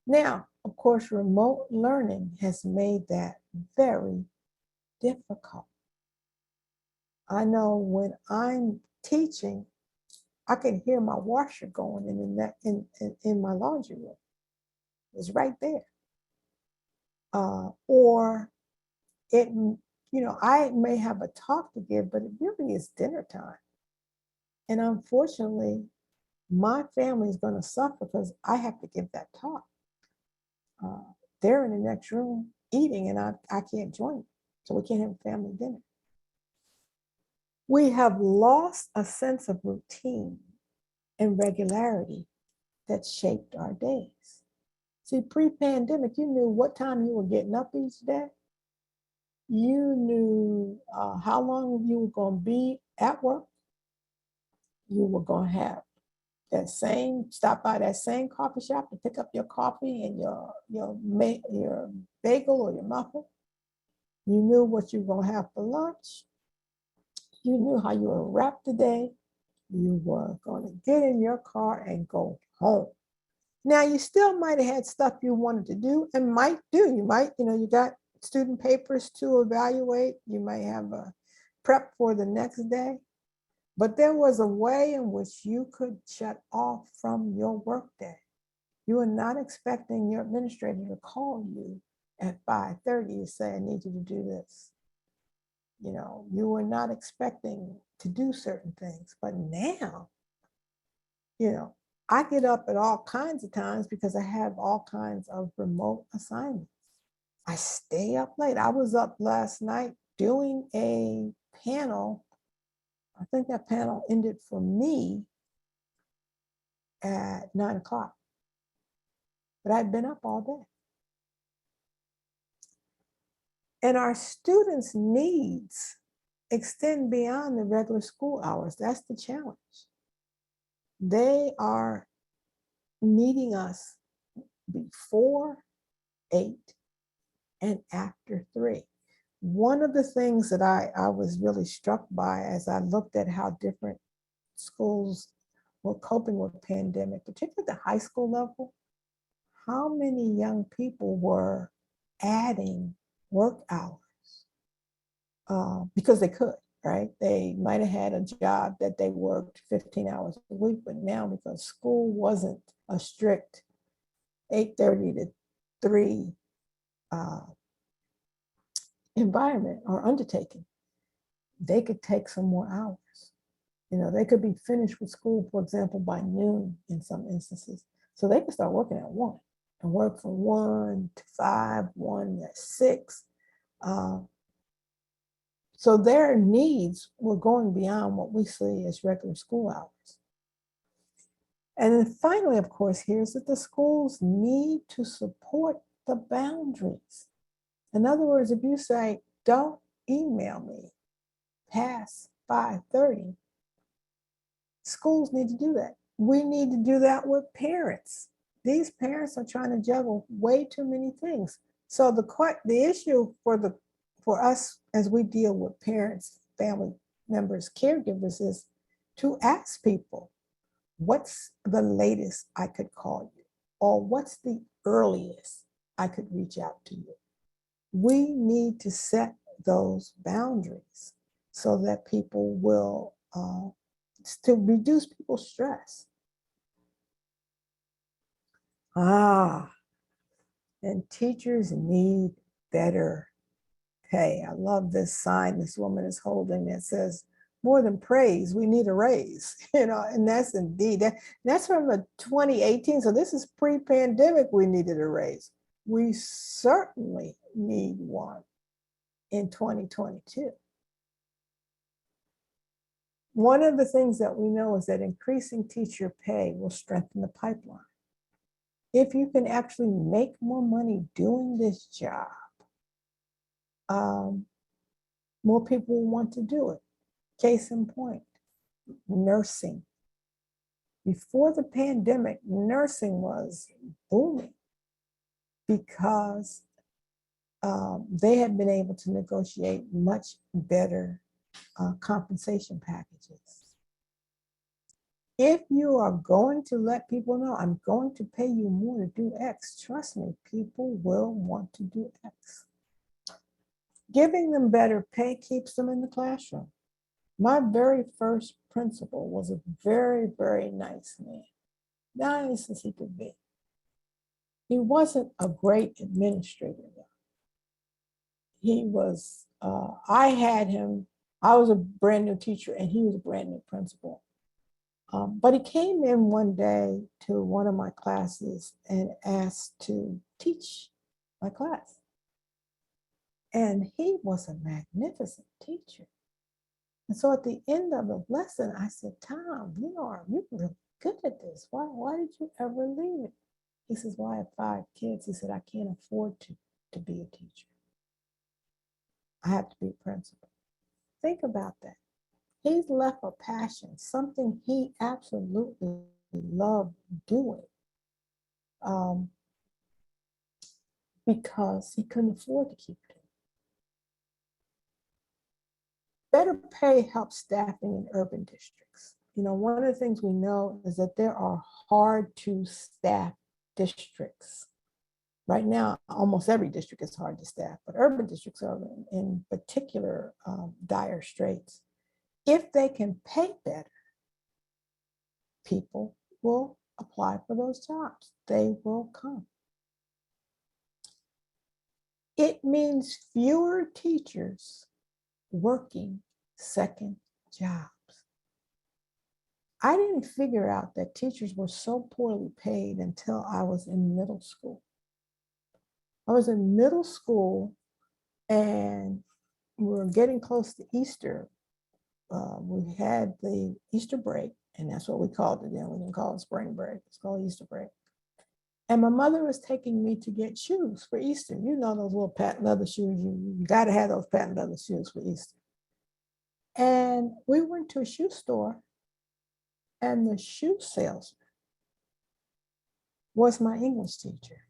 Now, of course, remote learning has made that very difficult. I know when I'm teaching, I can hear my washer going in my laundry room. It's right there. Or it, I may have a talk to give, but it really is dinner time. And unfortunately, my family is going to suffer because I have to give that talk. They're in the next room eating and I can't join them. So we can't have a family dinner. We have lost a sense of routine and regularity that shaped our days. See, pre-pandemic, you knew what time you were getting up each day. You knew how long you were going to be at work. You were going to have stop by that same coffee shop to pick up your coffee and your bagel or your muffin. You knew what you were going to have for lunch. You knew how you were wrap the day. You were going to get in your car and go home. Now, you still might have had stuff you wanted to do and might do. You might, you got student papers to evaluate. You might have a prep for the next day. But there was a way in which you could shut off from your workday. You were not expecting your administrator to call you at 5:30 to say, I need you to do this. You were not expecting to do certain things. But now, I get up at all kinds of times because I have all kinds of remote assignments. I stay up late. I was up last night doing a panel. I think that panel ended for me at 9 o'clock. But I'd been up all day. And our students' needs extend beyond the regular school hours. That's the challenge. They are needing us before 8 and after 3. One of the things that I was really struck by as I looked at how different schools were coping with pandemic, particularly at the high school level, how many young people were adding work hours because they could, right? They might have had a job that they worked 15 hours a week, but now because school wasn't a strict 8:30 to 3 environment or undertaking, they could take some more hours. You know, they could be finished with school, for example, by noon in some instances. So they could start working at 1 and work from 1 to 5, 1 to 6. So their needs were going beyond what we see as regular school hours. And then finally, of course, here's that the schools need to support the boundaries. In other words, if you say, don't email me past 5:30, schools need to do that. We need to do that with parents. These parents are trying to juggle way too many things. So the issue for us as we deal with parents, family members, caregivers is to ask people, what's the latest I could call you? Or what's the earliest I could reach out to you? We need to set those boundaries so that people will, to reduce people's stress. And teachers need better pay. I love this sign this woman is holding that says, more than praise, we need a raise, you know, and that's indeed, that's from the 2018. So this is pre-pandemic, we needed a raise. We certainly need one in 2022. One of the things that we know is that increasing teacher pay will strengthen the pipeline. If you can actually make more money doing this job, more people will want to do it. Case in point, nursing. Before the pandemic, nursing was booming because they had been able to negotiate much better compensation packages. If you are going to let people know, I'm going to pay you more to do X, trust me, people will want to do X. Giving them better pay keeps them in the classroom. My very first principal was a very, very nice man, nice as he could be. He wasn't a great administrator though. He was, I had him, I was a brand new teacher and he was a brand new principal. But he came in one day to one of my classes and asked to teach my class. And he was a magnificent teacher. And so at the end of the lesson, I said, Tom, you're really good at this. Why did you ever leave it? He says, well, I have 5 kids. He said, I can't afford to be a teacher. I have to be a principal. Think about that. He's left a passion, something he absolutely loved doing, because he couldn't afford to keep doing it. Better pay helps staffing in urban districts. You know, one of the things we know is that there are hard to staff districts. Right now, almost every district is hard to staff, but urban districts are in particular dire straits. If they can pay better, people will apply for those jobs. They will come. It means fewer teachers working second jobs. I didn't figure out that teachers were so poorly paid until I was in middle school. I was in middle school and we were getting close to Easter. We had the Easter break, and that's what we called it then. We didn't call it spring break, it's called Easter break. And my mother was taking me to get shoes for Easter. You know those little patent leather shoes, you gotta have those patent leather shoes for Easter. And we went to a shoe store and the shoe salesman was my English teacher.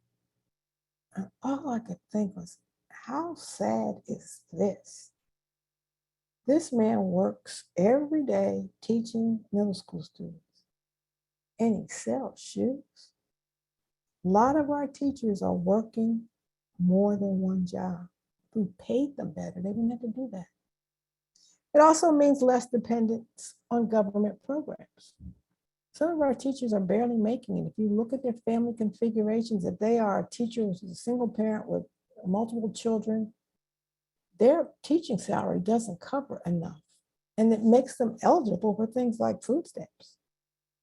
And all I could think was, how sad is this? This man works every day teaching middle school students. and he sells shoes. A lot of our teachers are working more than one job. If we paid them better, they wouldn't have to do that. It also means less dependence on government programs. Some of our teachers are barely making it. If you look at their family configurations, if they are a teacher who's a single parent with multiple children, their teaching salary doesn't cover enough. And it makes them eligible for things like food stamps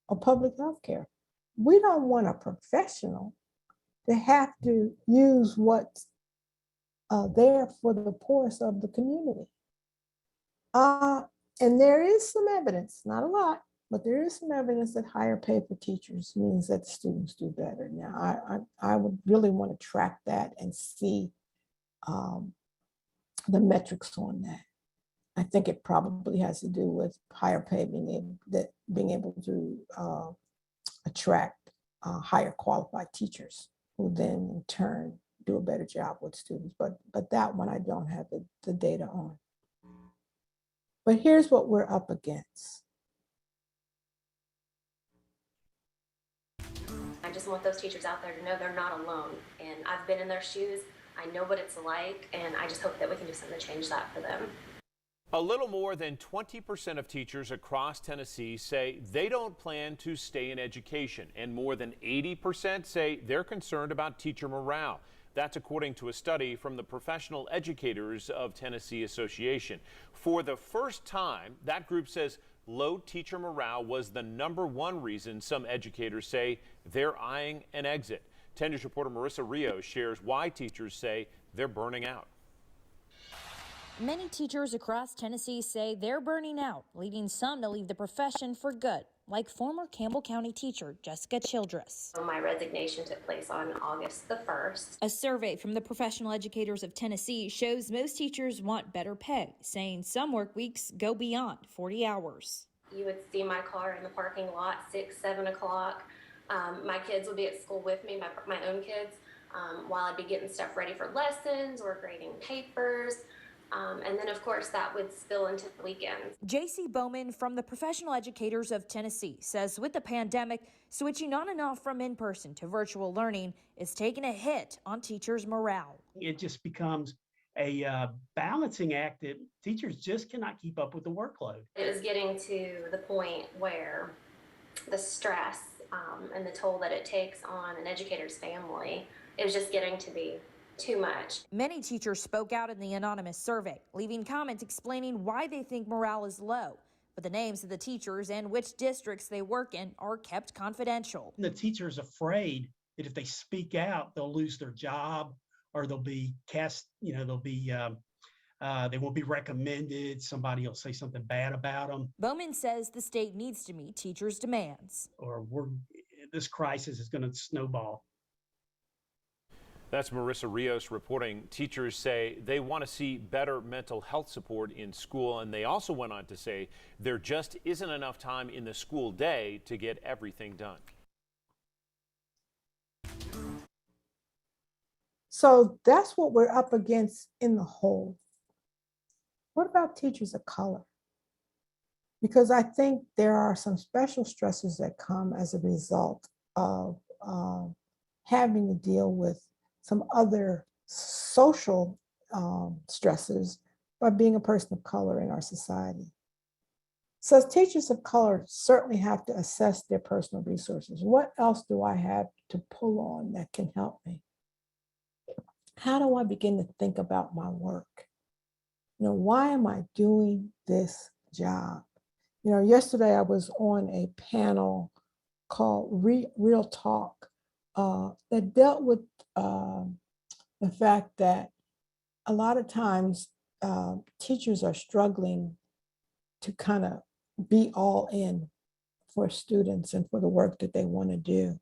or public health care. We don't want a professional to have to use what's there for the poorest of the community. And there is some evidence, not a lot, but there is some evidence that higher pay for teachers means that students do better. Now, I would really want to track that and see the metrics on that. I think it probably has to do with higher pay being able to attract higher qualified teachers who then in turn do a better job with students. But that one I don't have the data on. But here's what we're up against. I just want those teachers out there to know they're not alone. And I've been in their shoes. I know what it's like. And I just hope that we can do something to change that for them. A little more than 20% of teachers across Tennessee say they don't plan to stay in education. And more than 80% say they're concerned about teacher morale. That's according to a study from the Professional Educators of Tennessee Association. For the first time, that group says low teacher morale was the #1 reason some educators say they're eyeing an exit. 10 News reporter Marissa Rios shares why teachers say they're burning out. Many teachers across Tennessee say they're burning out, leading some to leave the profession for good, like former Campbell County teacher Jessica Childress. So my resignation took place on August the 1st. A survey from the Professional Educators of Tennessee shows most teachers want better pay, saying some work weeks go beyond 40 hours. You would see my car in the parking lot 6, 7 o'clock. My kids would be at school with me, my own kids, while I'd be getting stuff ready for lessons or grading papers. And then, of course, that would spill into the weekends. J.C. Bowman from the Professional Educators of Tennessee says with the pandemic, switching on and off from in-person to virtual learning is taking a hit on teachers' morale. It just becomes a balancing act that teachers just cannot keep up with the workload. It was getting to the point where the stress and the toll that it takes on an educator's family, it was just getting to be too much. Many teachers spoke out in the anonymous survey, leaving comments explaining why they think morale is low. But the names of the teachers and which districts they work in are kept confidential. The teacher's afraid that if they speak out, they'll lose their job or they'll be cast, they won't be recommended. Somebody will say something bad about them. Bowman says the state needs to meet teachers' demands. Or this crisis is going to snowball. That's Marissa Rios reporting. Teachers say they want to see better mental health support in school, and they also went on to say there just isn't enough time in the school day to get everything done. So that's what we're up against in the whole. What about teachers of color? Because I think there are some special stresses that come as a result of having to deal with some other social stresses by being a person of color in our society. So teachers of color certainly have to assess their personal resources. What else do I have to pull on that can help me? How do I begin to think about my work? Why am I doing this job? Yesterday I was on a panel called Real Talk that dealt with the fact that a lot of times teachers are struggling to kind of be all in for students and for the work that they want to do.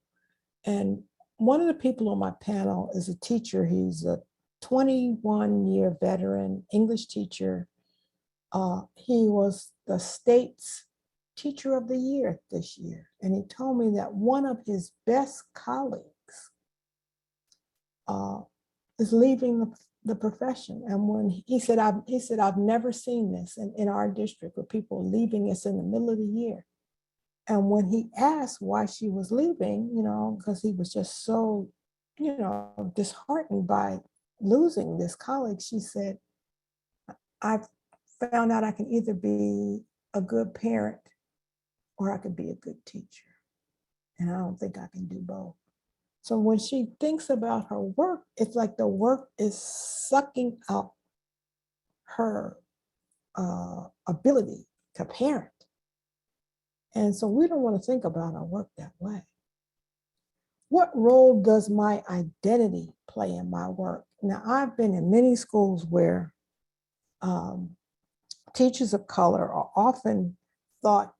And one of the people on my panel is a teacher. He's a 21-year veteran English teacher. He was the state's Teacher of the Year this year. And he told me that one of his best colleagues is leaving the profession. And when he said, I've never seen this in our district with people leaving us in the middle of the year. And when he asked why she was leaving, because he was just so, disheartened by losing this colleague, she said, "I've found out I can either be a good parent or I could be a good teacher. And I don't think I can do both." So when she thinks about her work, it's like the work is sucking out her ability to parent. And so we don't want to think about our work that way. What role does my identity play in my work? Now, I've been in many schools where teachers of color are often thought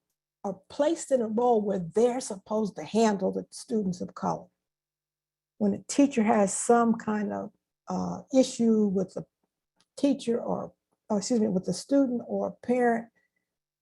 are placed in a role where they're supposed to handle the students of color. When a teacher has some kind of issue with the teacher or with the student or parent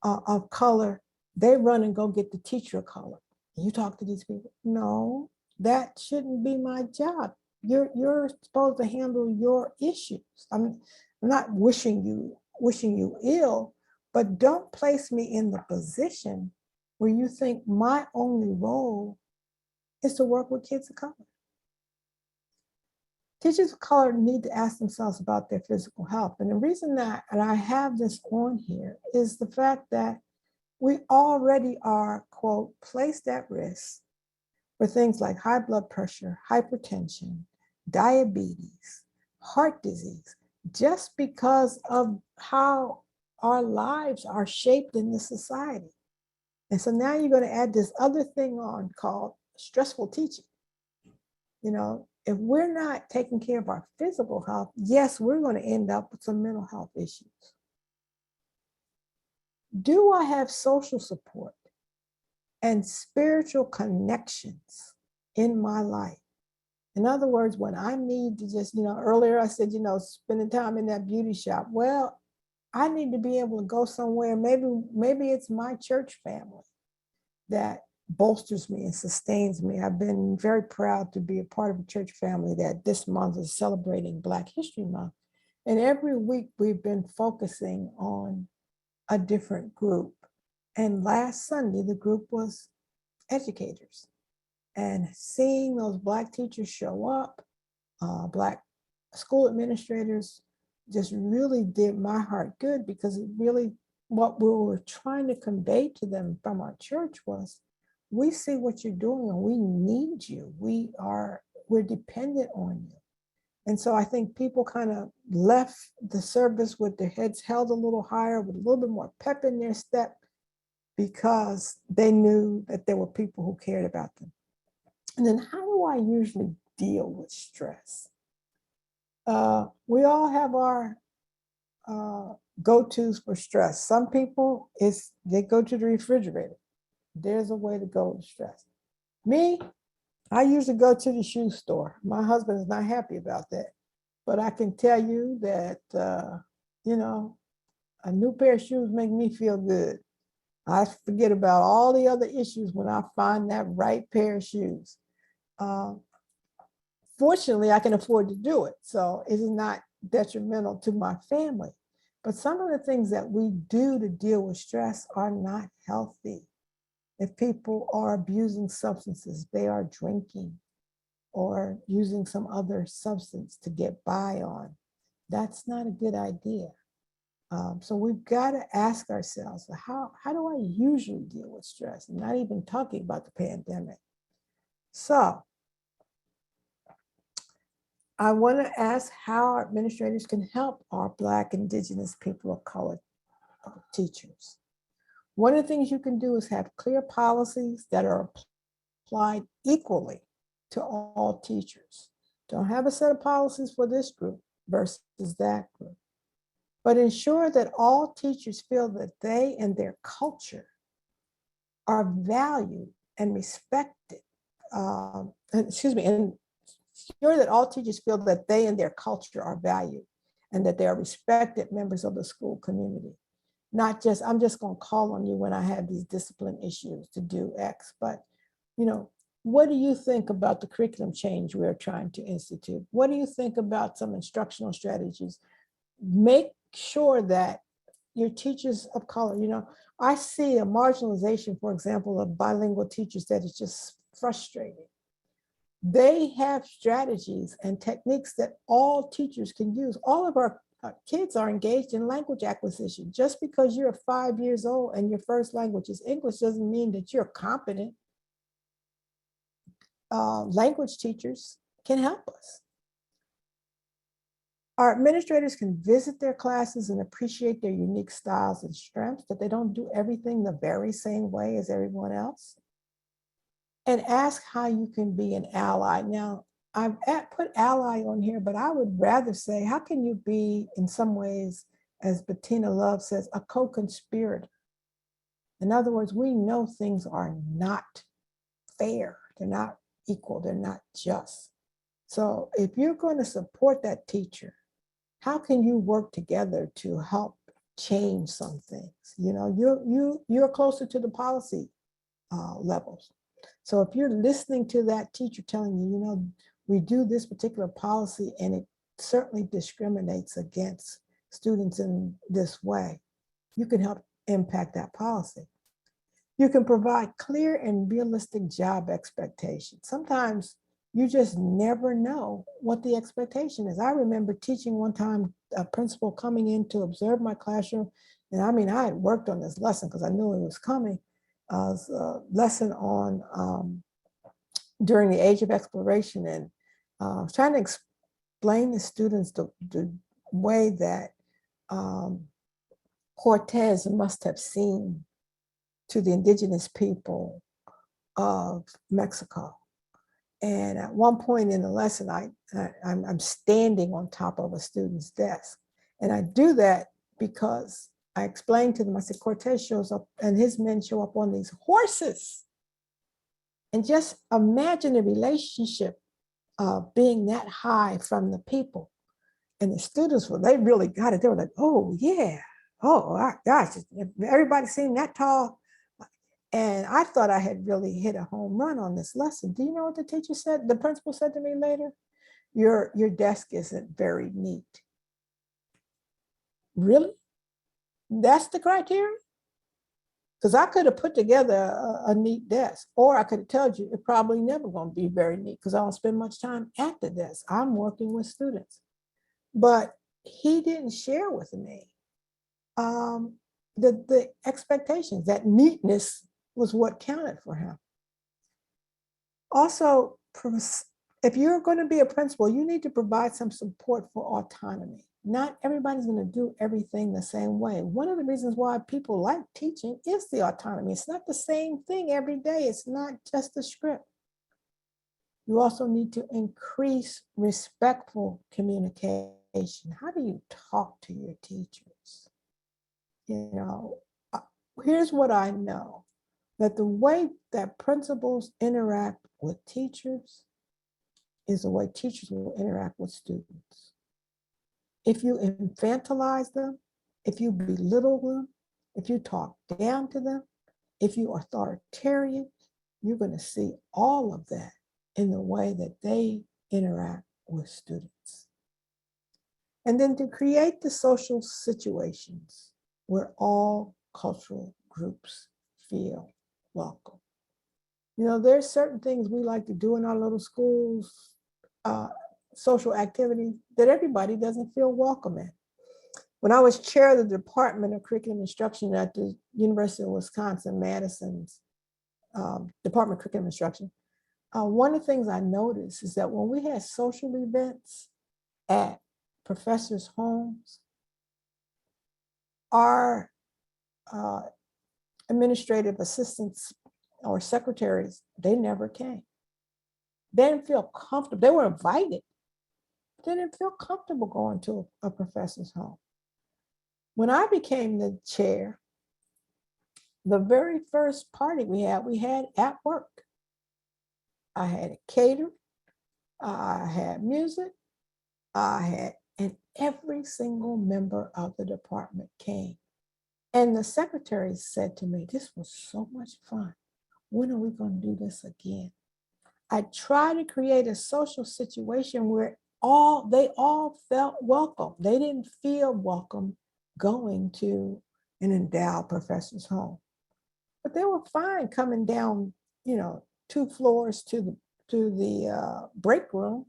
of color, they run and go get the teacher of color. You talk to these people. No, that shouldn't be my job. You're supposed to handle your issues. I'm not wishing you ill, but don't place me in the position where you think my only role is to work with kids of color. Teachers of color need to ask themselves about their physical health. And the reason that, and I have this on here, is the fact that we already are, quote, placed at risk for things like high blood pressure, hypertension, diabetes, heart disease, just because of how our lives are shaped in this society. And so now you're going to add this other thing on called stressful teaching. If we're not taking care of our physical health, yes, we're going to end up with some mental health issues. Do I have social support and spiritual connections in my life? In other words, when I need to just, earlier I said, spending time in that beauty shop. Well, I need to be able to go somewhere. Maybe it's my church family that bolsters me and sustains me. I've been very proud to be a part of a church family that this month is celebrating Black History Month. And every week we've been focusing on a different group. And last Sunday, the group was educators. And seeing those Black teachers show up, Black school administrators, just really did my heart good, because it really, what we were trying to convey to them from our church was, we see what you're doing and we need you. We're dependent on you. And so I think people kind of left the service with their heads held a little higher, with a little bit more pep in their step, because they knew that there were people who cared about them. And then how do I usually deal with stress? We all have our go-tos for stress. Some people, they go to the refrigerator. There's a way to go with stress. Me, I usually go to the shoe store. My husband is not happy about that. But I can tell you that, a new pair of shoes make me feel good. I forget about all the other issues when I find that right pair of shoes. Fortunately, I can afford to do it, so it is not detrimental to my family. But some of the things that we do to deal with stress are not healthy. If people are abusing substances, they are drinking or using some other substance to get by on, that's not a good idea. So we've got to ask ourselves, how do I usually deal with stress? I'm not even talking about the pandemic. So I want to ask how our administrators can help our Black, Indigenous, people of color teachers. One of the things you can do is have clear policies that are applied equally to all teachers. Don't have a set of policies for this group versus that group, but ensure that all teachers feel that they and their culture are valued and respected. And ensure that all teachers feel that they and their culture are valued and that they are respected members of the school community. Not just, I'm just going to call on you when I have these discipline issues to do X, but what do you think about the curriculum change we're trying to institute? What do you think about some instructional strategies? Make sure that your teachers of color. You know, I see a marginalization, for example, of bilingual teachers that is just frustrating. They have strategies and techniques that all teachers can use. All of our kids are engaged in language acquisition. Just because you're 5 years old and your first language is English doesn't mean that you're competent. Language teachers can help us. Our administrators can visit their classes and appreciate their unique styles and strengths, that they don't do everything the very same way as everyone else. And ask how you can be an ally. Now, I've put ally on here, but I would rather say, how can you be, in some ways, as Bettina Love says, a co-conspirator? In other words, we know things are not fair. They're not equal. They're not just. So if you're going to support that teacher, how can you work together to help change some things? You know, you're closer to the policy levels. So if you're listening to that teacher telling you, you know, we do this particular policy and it certainly discriminates against students in this way, you can help impact that policy. You can provide clear and realistic job expectations. Sometimes you just never know what the expectation is. I remember teaching one time, a principal coming in to observe my classroom. And I mean, I had worked on this lesson because I knew it was coming. It was a lesson on during the age of exploration. And I was trying to explain to students the way that Cortez must have seen to the indigenous people of Mexico. And at one point in the lesson, I'm standing on top of a student's desk. And I do that because I explained to them, I said, Cortez shows up and his men show up on these horses. And just imagine the relationship of being that high from the people. And the students, they really got it. They were like, oh yeah, oh gosh, everybody seemed that tall. And I thought I had really hit a home run on this lesson. Do you know what the teacher said? The principal said to me later, your desk isn't very neat. Really? That's the criteria? Because I could have put together a neat desk, or I could have told you it probably never going to be very neat because I don't spend much time at the desk. I'm working with students. But he didn't share with me the expectations. That neatness was what counted for him. Also, if you're going to be a principal, you need to provide some support for autonomy. Not everybody's going to do everything the same way. One of the reasons why people like teaching is the autonomy. It's not the same thing every day. It's not just the script. You also need to increase respectful communication. How do you talk to your teachers? You know, here's what I know, that the way that principals interact with teachers is the way teachers will interact with students. If you infantilize them, if you belittle them, if you talk down to them, if you are authoritarian, you're going to see all of that in the way that they interact with students. And then to create the social situations where all cultural groups feel welcome. You know, there's certain things we like to do in our little schools, social activities that everybody doesn't feel welcome in. When I was chair of the Department of Curriculum Instruction at the University of Wisconsin-Madison's Department of Curriculum Instruction, one of the things I noticed is that when we had social events at professors' homes, our administrative assistants or secretaries, they never came. They didn't feel comfortable. They were invited. They didn't feel comfortable going to a professor's home. When I became the chair, the very first party we had at work. I had it catered, I had music, and every single member of the department came. And the secretary said to me, this was so much fun. When are we going to do this again? I tried to create a social situation where they all felt welcome. They didn't feel welcome going to and endow professors' home. But they were fine coming down, 2 floors to the break room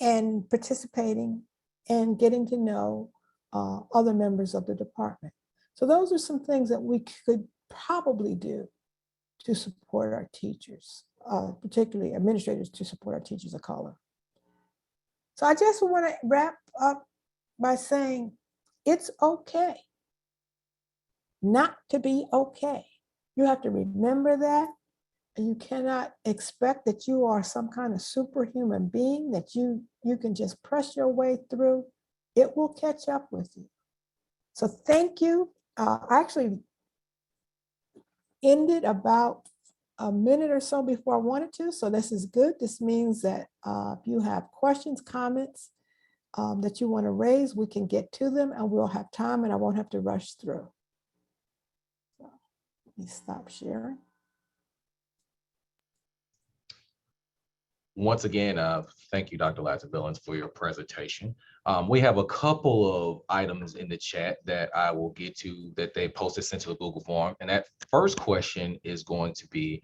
and participating and getting to know other members of the department. So those are some things that we could probably do to support our teachers, particularly administrators, to support our teachers of color. So I just want to wrap up by saying it's okay not to be okay. You have to remember that. And you cannot expect that you are some kind of superhuman being that you can just press your way through. It will catch up with you. So thank you. I actually ended about a minute or so before I wanted to. So this is good. This means that if you have questions, comments that you want to raise, we can get to them and we'll have time and I won't have to rush through. So let me stop sharing. Once again, thank you, Dr. Ladson-Billings, for your presentation. We have a couple of items in the chat that I will get to that they posted sent to a Google form. And that first question is going to be,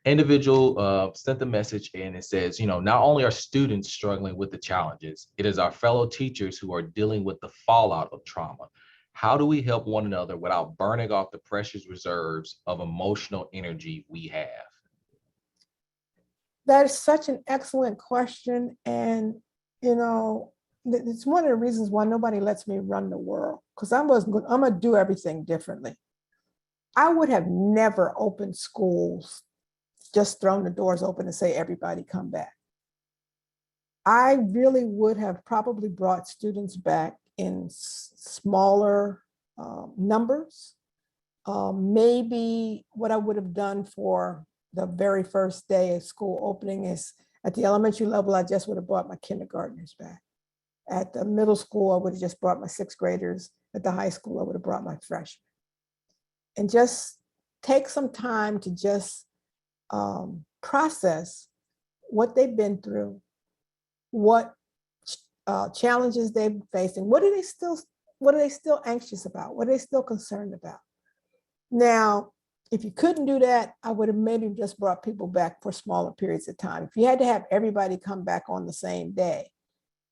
individual sent the message and it says, not only are students struggling with the challenges, it is our fellow teachers who are dealing with the fallout of trauma. How do we help one another without burning off the precious reserves of emotional energy we have? That is such an excellent question. And, it's one of the reasons why nobody lets me run the world, because I'm going to do everything differently. I would have never opened schools, just thrown the doors open and say, everybody come back. I really would have probably brought students back in smaller numbers. Maybe what I would have done for the very first day of school opening is at the elementary level, I just would have brought my kindergartners back. At the middle school, I would have just brought my 6th graders. At the high school, I would have brought my freshmen. And just take some time to just process what they've been through, what challenges they've faced, and what are they still anxious about? What are they still concerned about? Now, if you couldn't do that, I would have maybe just brought people back for smaller periods of time. If you had to have everybody come back on the same day,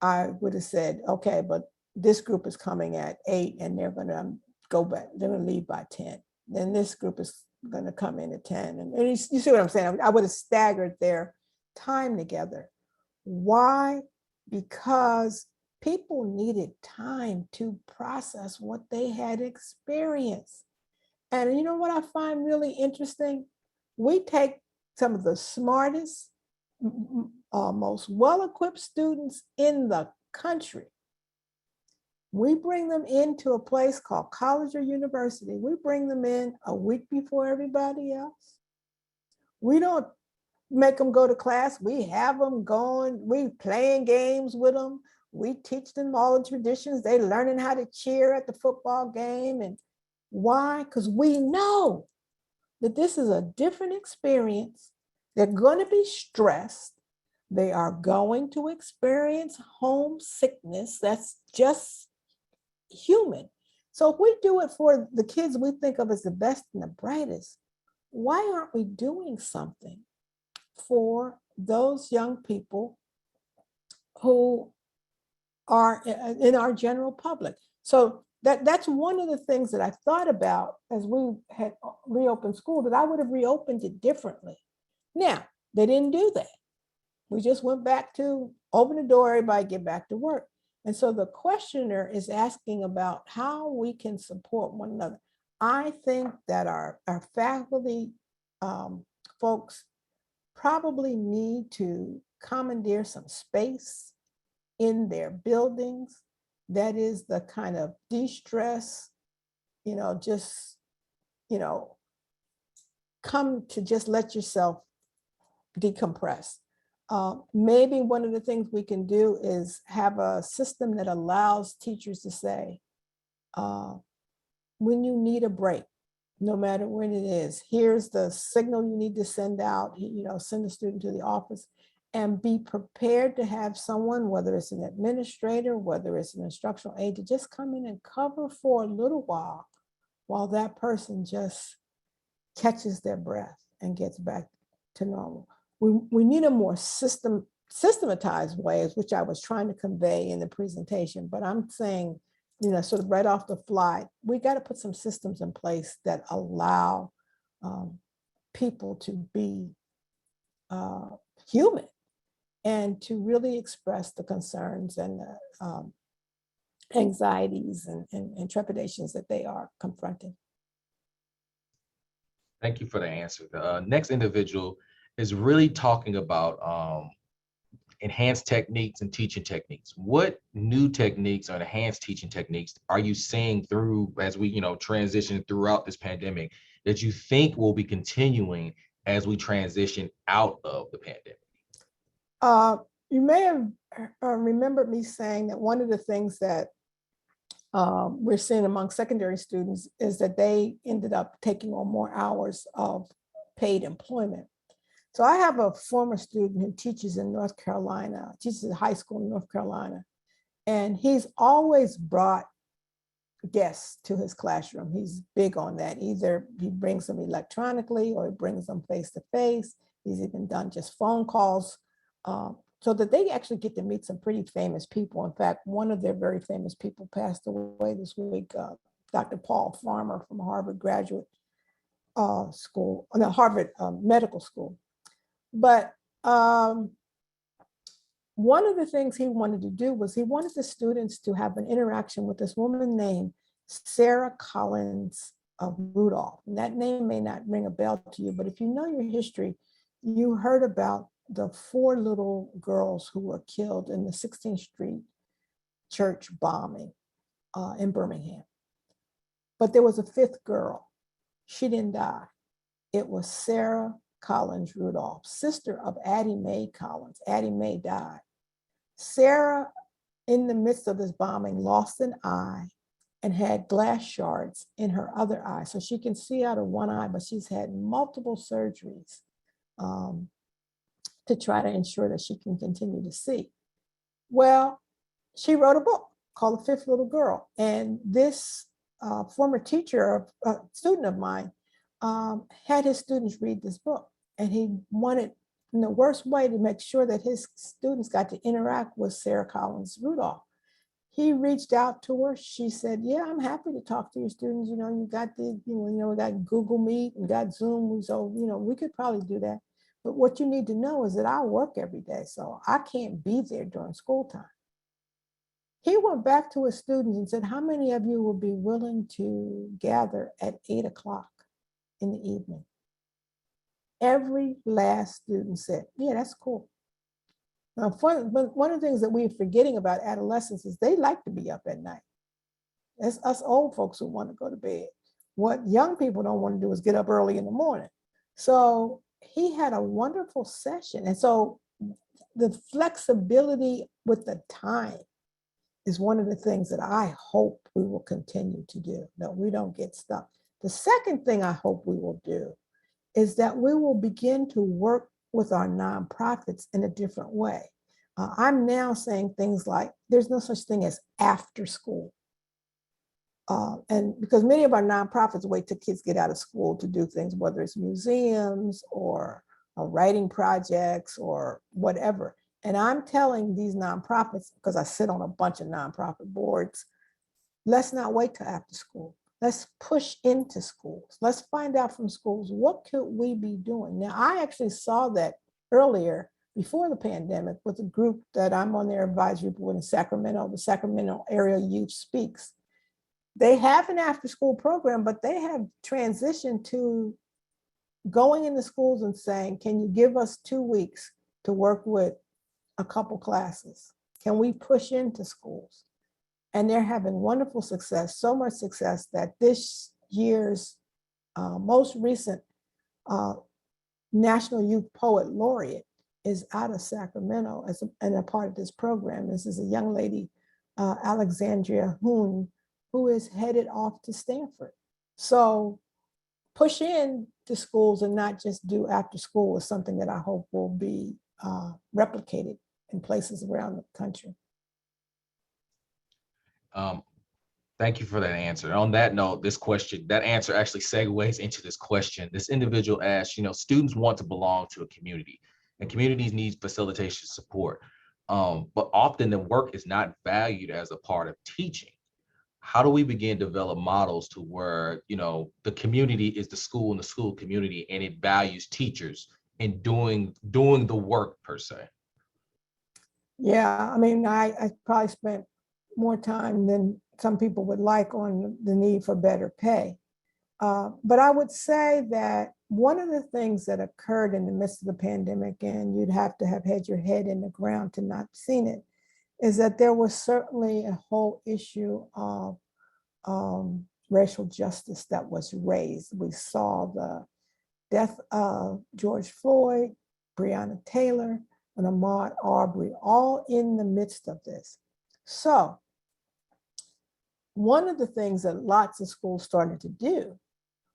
I would have said, okay, but this group is coming at 8 and they're going to go back. They're going to leave by 10. Then this group is going to come in at 10. And you see what I'm saying? I would have staggered their time together. Why? Because people needed time to process what they had experienced. And you know what I find really interesting? We take some of the smartest, most well-equipped students in the country. We bring them into a place called college or university. We bring them in a week before everybody else. We don't make them go to class. We have them going, we playing games with them. We teach them all the traditions. They learning how to cheer at the football game. And why? Because we know that this is a different experience. They're going to be stressed. They are going to experience homesickness. That's just human. So if we do it for the kids we think of as the best and the brightest, why aren't we doing something for those young people who are in our general public? So that's one of the things that I thought about as we had reopened school, that I would have reopened it differently. Now, they didn't do that. We just went back to open the door, everybody get back to work. And so the questioner is asking about how we can support one another. I think that our faculty folks probably need to commandeer some space in their buildings. That is the kind of de-stress, just, come to just let yourself decompress. Maybe one of the things we can do is have a system that allows teachers to say, when you need a break, no matter when it is, here's the signal you need to send out, send the student to the office. and be prepared to have someone, whether it's an administrator, whether it's an instructional aide, to just come in and cover for a little while that person just catches their breath and gets back to normal. We need a more systematized way, which I was trying to convey in the presentation, but I'm saying, sort of right off the fly, we got to put some systems in place that allow people to be human and to really express the concerns and the anxieties and trepidations that they are confronting. Thank you for the answer. The next individual is really talking about enhanced techniques and teaching techniques. What new techniques or enhanced teaching techniques are you seeing through as we, transition throughout this pandemic that you think will be continuing as we transition out of the pandemic? You may have remembered me saying that one of the things that we're seeing among secondary students is that they ended up taking on more hours of paid employment. So I have a former student who teaches in North Carolina, teaches at high school in North Carolina, and he's always brought guests to his classroom. He's big on that. Either he brings them electronically or he brings them face to face. He's even done just phone calls so that they actually get to meet some pretty famous people. In fact, one of their very famous people passed away this week, Dr. Paul Farmer from Harvard Graduate School, no, Harvard Medical School. But one of the things he wanted to do was he wanted the students to have an interaction with this woman named Sarah Collins of Rudolph. And that name may not ring a bell to you, but if you know your history, you heard about the 4 little girls who were killed in the 16th Street church bombing in Birmingham. But there was a 5th girl. She didn't die. It was Sarah Collins Rudolph, sister of Addie Mae Collins. Addie Mae died. Sarah, in the midst of this bombing, lost an eye and had glass shards in her other eye. So she can see out of one eye, but she's had multiple surgeries to try to ensure that she can continue to see. Well, she wrote a book called The 5th Little Girl. And this former teacher, student of mine, had his students read this book. And he wanted, in the worst way, to make sure that his students got to interact with Sarah Collins Rudolph. He reached out to her. She said, yeah, I'm happy to talk to your students. You got we got Google Meet and got Zoom. So, we could probably do that. But what you need to know is that I work every day, so I can't be there during school time. He went back to his students and said, how many of you will be willing to gather at 8 o'clock in the evening? Every last student said, yeah, that's cool. Now, one of the things that we're forgetting about adolescents is they like to be up at night. It's us old folks who want to go to bed. What young people don't want to do is get up early in the morning. So he had a wonderful session. And so the flexibility with the time is one of the things that I hope we will continue to do, that we don't get stuck. The second thing I hope we will do is that we will begin to work with our nonprofits in a different way. I'm now saying things like, there's no such thing as after school. And because many of our nonprofits wait till kids get out of school to do things, whether it's museums or writing projects or whatever. And I'm telling these nonprofits, because I sit on a bunch of nonprofit boards, let's not wait till after school. Let's push into schools. Let's find out from schools, what could we be doing? Now, I actually saw that earlier, before the pandemic, with a group that I'm on their advisory board in Sacramento, the Sacramento Area Youth Speaks. They have an after-school program, but they have transitioned to going into schools and saying, can you give us 2 weeks to work with a couple classes? Can we push into schools? And they're having wonderful success, so much success that this year's most recent National Youth Poet Laureate is out of Sacramento and a part of this program. This is a young lady, Alexandria Hoon, who is headed off to Stanford. So push in to schools and not just do after school is something that I hope will be replicated in places around the country. Thank you for that answer. On that note, that answer actually segues into this question. This individual asked, students want to belong to a community, and communities need facilitation support. But often the work is not valued as a part of teaching. How do we begin to develop models to where, the community is the school and the school community, and it values teachers in doing the work per se? Yeah, I mean, I probably spent more time than some people would like on the need for better pay. But I would say that one of the things that occurred in the midst of the pandemic, and you'd have to have had your head in the ground to not seen it, is that there was certainly a whole issue of racial justice that was raised. We saw the death of George Floyd, Breonna Taylor, and Ahmaud Arbery, all in the midst of this. So one of the things that lots of schools started to do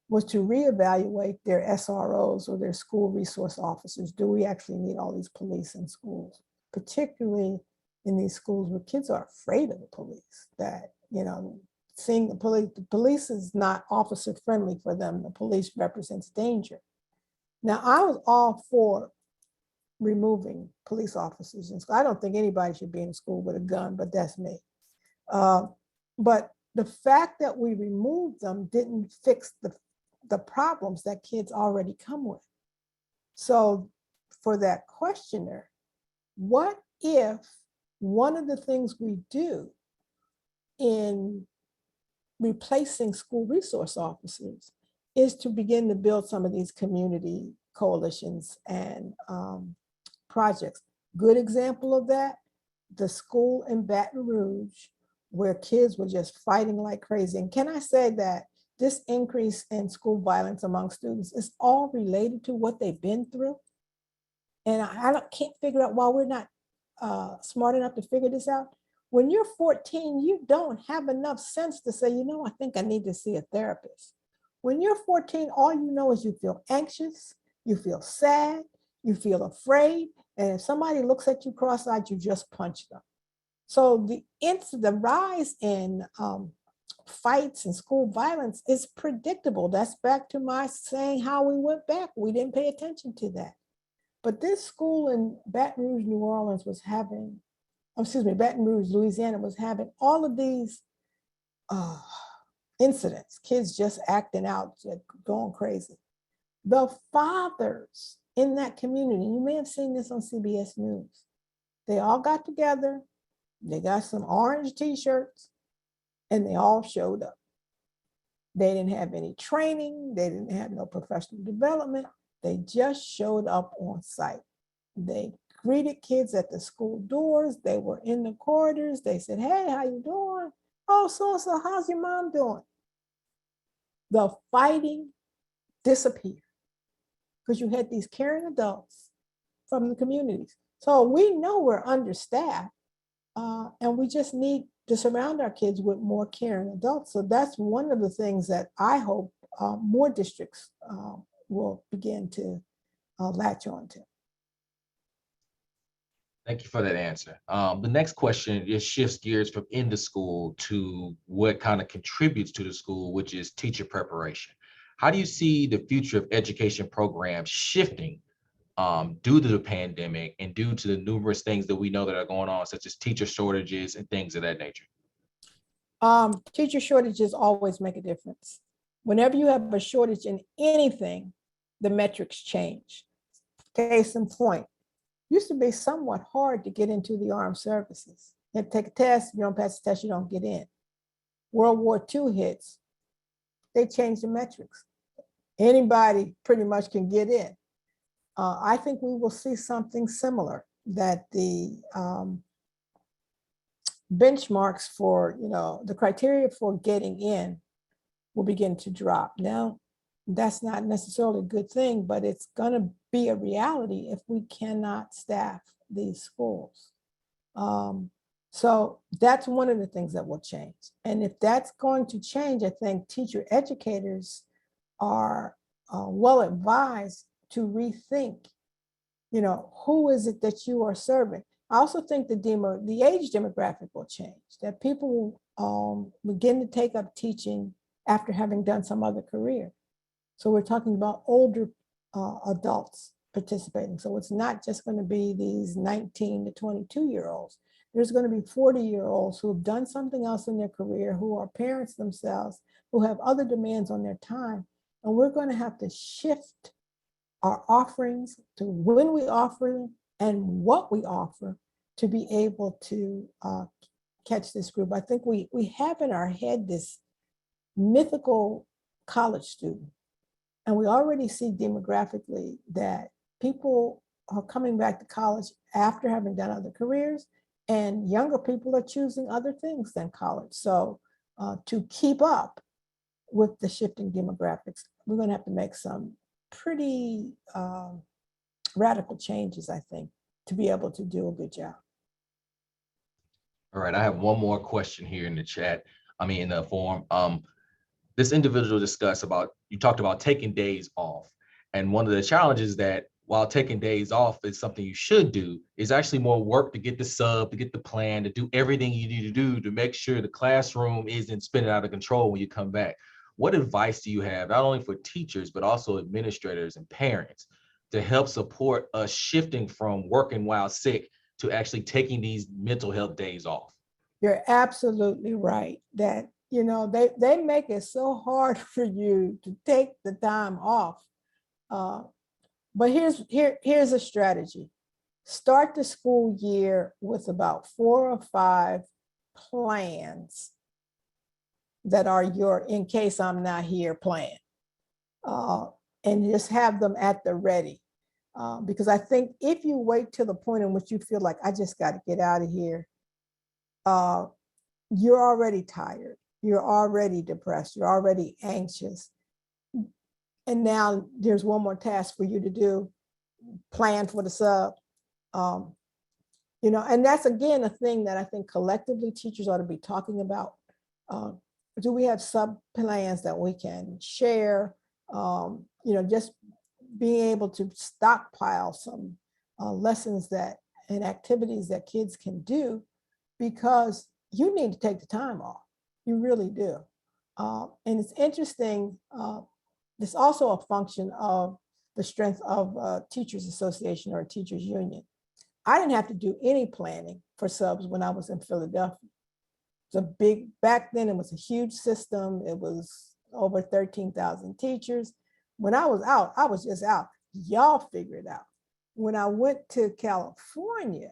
was to reevaluate their SROs, or their school resource officers. Do we actually need all these police in schools, particularly in these schools where kids are afraid of the police, that, seeing the police is not officer friendly for them. The police represents danger. Now, I was all for removing police officers in school. I don't think anybody should be in school with a gun, but that's me. But the fact that we removed them didn't fix the problems that kids already come with. So for that questioner, what if one of the things we do in replacing school resource officers is to begin to build some of these community coalitions and projects? Good example of that, the school in Baton Rouge, where kids were just fighting like crazy. And can I say that this increase in school violence among students is all related to what they've been through? And I can't figure out why we're not smart enough to figure this out. When you're 14, you don't have enough sense to say, I think I need to see a therapist. When you're 14, all you know is you feel anxious, you feel sad, you feel afraid, and if somebody looks at you cross-eyed, you just punch them. So the rise in fights and school violence is predictable. That's back to my saying how we went back. We didn't pay attention to that. But this school in Baton Rouge, Baton Rouge, Louisiana was having all of these incidents, kids just acting out, going crazy. The fathers in that community, you may have seen this on CBS News, they all got together, they got some orange t-shirts, and they all showed up. They didn't have any training, they didn't have no professional development, they just showed up on site. They greeted kids at the school doors, they were in the corridors, they said, hey, how you doing? Oh, so, how's your mom doing? The fighting disappeared because you had these caring adults from the communities. So we know we're understaffed, and we just need to surround our kids with more caring adults. So that's one of the things that I hope more districts will begin to latch on to. Thank you for that answer. The next question is shifts gears from in the school to what kind of contributes to the school, which is teacher preparation. How do you see the future of education programs shifting due to the pandemic and due to the numerous things that we know that are going on, such as teacher shortages and things of that nature? Teacher shortages always make a difference. Whenever you have a shortage in anything, the metrics change. Case in point, used to be somewhat hard to get into the armed services. You have to take a test, you don't pass the test, you don't get in. World War II hits, they changed the metrics. Anybody pretty much can get in. I think we will see something similar, that the benchmarks for, the criteria for getting in will begin to drop. Now, that's not necessarily a good thing, but it's going to be a reality if we cannot staff these schools. So that's one of the things that will change. And if that's going to change, I think teacher educators are well advised to rethink who is it that you are serving? I also think the age demographic will change, that people begin to take up teaching after having done some other career. So we're talking about older adults participating. So it's not just going to be these 19 to 22-year-olds. There's going to be 40-year-olds who have done something else in their career, who are parents themselves, who have other demands on their time. And we're going to have to shift our offerings to when we offer them and what we offer to be able to catch this group. I think we have in our head this mythical college student, and we already see demographically that people are coming back to college after having done other careers, and younger people are choosing other things than college. So to keep up with the shifting demographics, we're going to have to make some pretty radical changes, I think, to be able to do a good job. All right, I have one more question here in the chat. In the forum. This individual discussed about, you talked about taking days off. And one of the challenges that while taking days off is something you should do, is actually more work to get the sub, to get the plan, to do everything you need to do to make sure the classroom isn't spinning out of control when you come back. What advice do you have, not only for teachers, but also administrators and parents, to help support us shifting from working while sick to actually taking these mental health days off? You're absolutely right that, they make it so hard for you to take the time off. But here's a strategy. Start the school year with about 4 or 5 plans that are your in case I'm not here plan. And just have them at the ready. Because I think if you wait till the point in which you feel like I just got to get out of here, you're already tired. You're already depressed. You're already anxious. And now there's one more task for you to do, plan for the sub. And that's, again, a thing that I think collectively teachers ought to be talking about. Do we have sub plans that we can share? Just being able to stockpile some lessons and activities that kids can do, because you need to take the time off. You really do. And it's interesting, it's also a function of the strength of a teachers association or a teachers union. I didn't have to do any planning for subs when I was in Philadelphia. Back then it was a huge system. It was over 13,000 teachers. When I was out, I was just out. Y'all figure it out. When I went to California,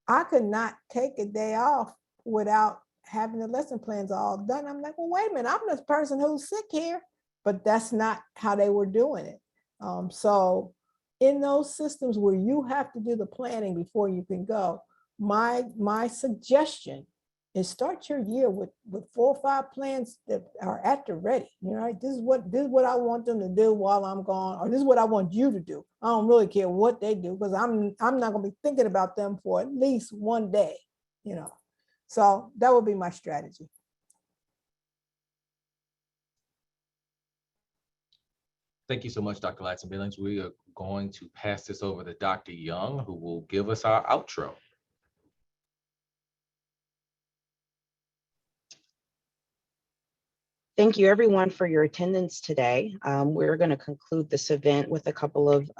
I could not take a day off without having the lesson plans all done. I'm like, well, wait a minute, I'm this person who's sick here, but that's not how they were doing it. So in those systems where you have to do the planning before you can go, my suggestion is start your year with 4 or 5 plans that are at the ready. This is what I want them to do while I'm gone, or this is what I want you to do. I don't really care what they do, because I'm not going to be thinking about them for at least one day. So that would be my strategy. Thank you so much, Dr. Ladson-Billings. We are going to pass this over to Dr. Young, who will give us our outro. Thank you, everyone, for your attendance today. We're going to conclude this event with a couple of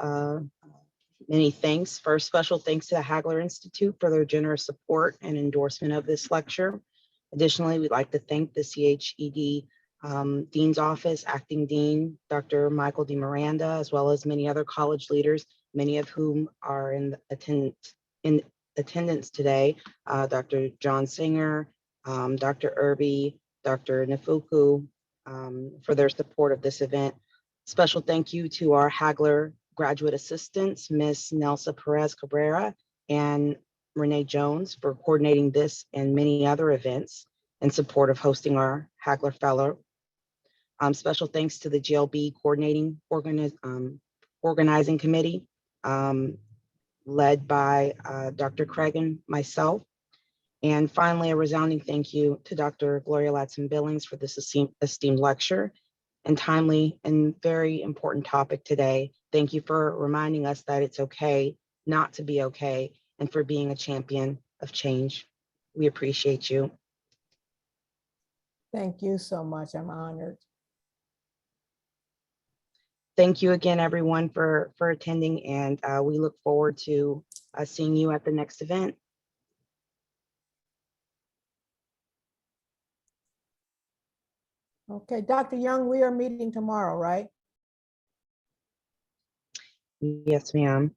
many thanks. First, special thanks to the Hagler Institute for their generous support and endorsement of this lecture. Additionally, we'd like to thank the CHED Dean's Office, Acting Dean, Dr. Michael D. Miranda, as well as many other college leaders, many of whom are in attendance today, Dr. John Singer, Dr. Irby, Dr. Nafuku, for their support of this event. Special thank you to our Hagler graduate assistants, Ms. Nelsa Perez Cabrera and Renee Jones, for coordinating this and many other events in support of hosting our Hagler Fellow. Special thanks to the GLB coordinating organizing committee, led by Dr. Craig and myself. And finally, a resounding thank you to Dr. Gloria Ladson-Billings for this esteemed lecture. and timely and very important topic today. Thank you for reminding us that it's okay not to be okay and for being a champion of change. We appreciate you. Thank you so much. I'm honored. Thank you again, everyone, for attending, and we look forward to seeing you at the next event. Okay, Dr. Young, we are meeting tomorrow, right? Yes, ma'am.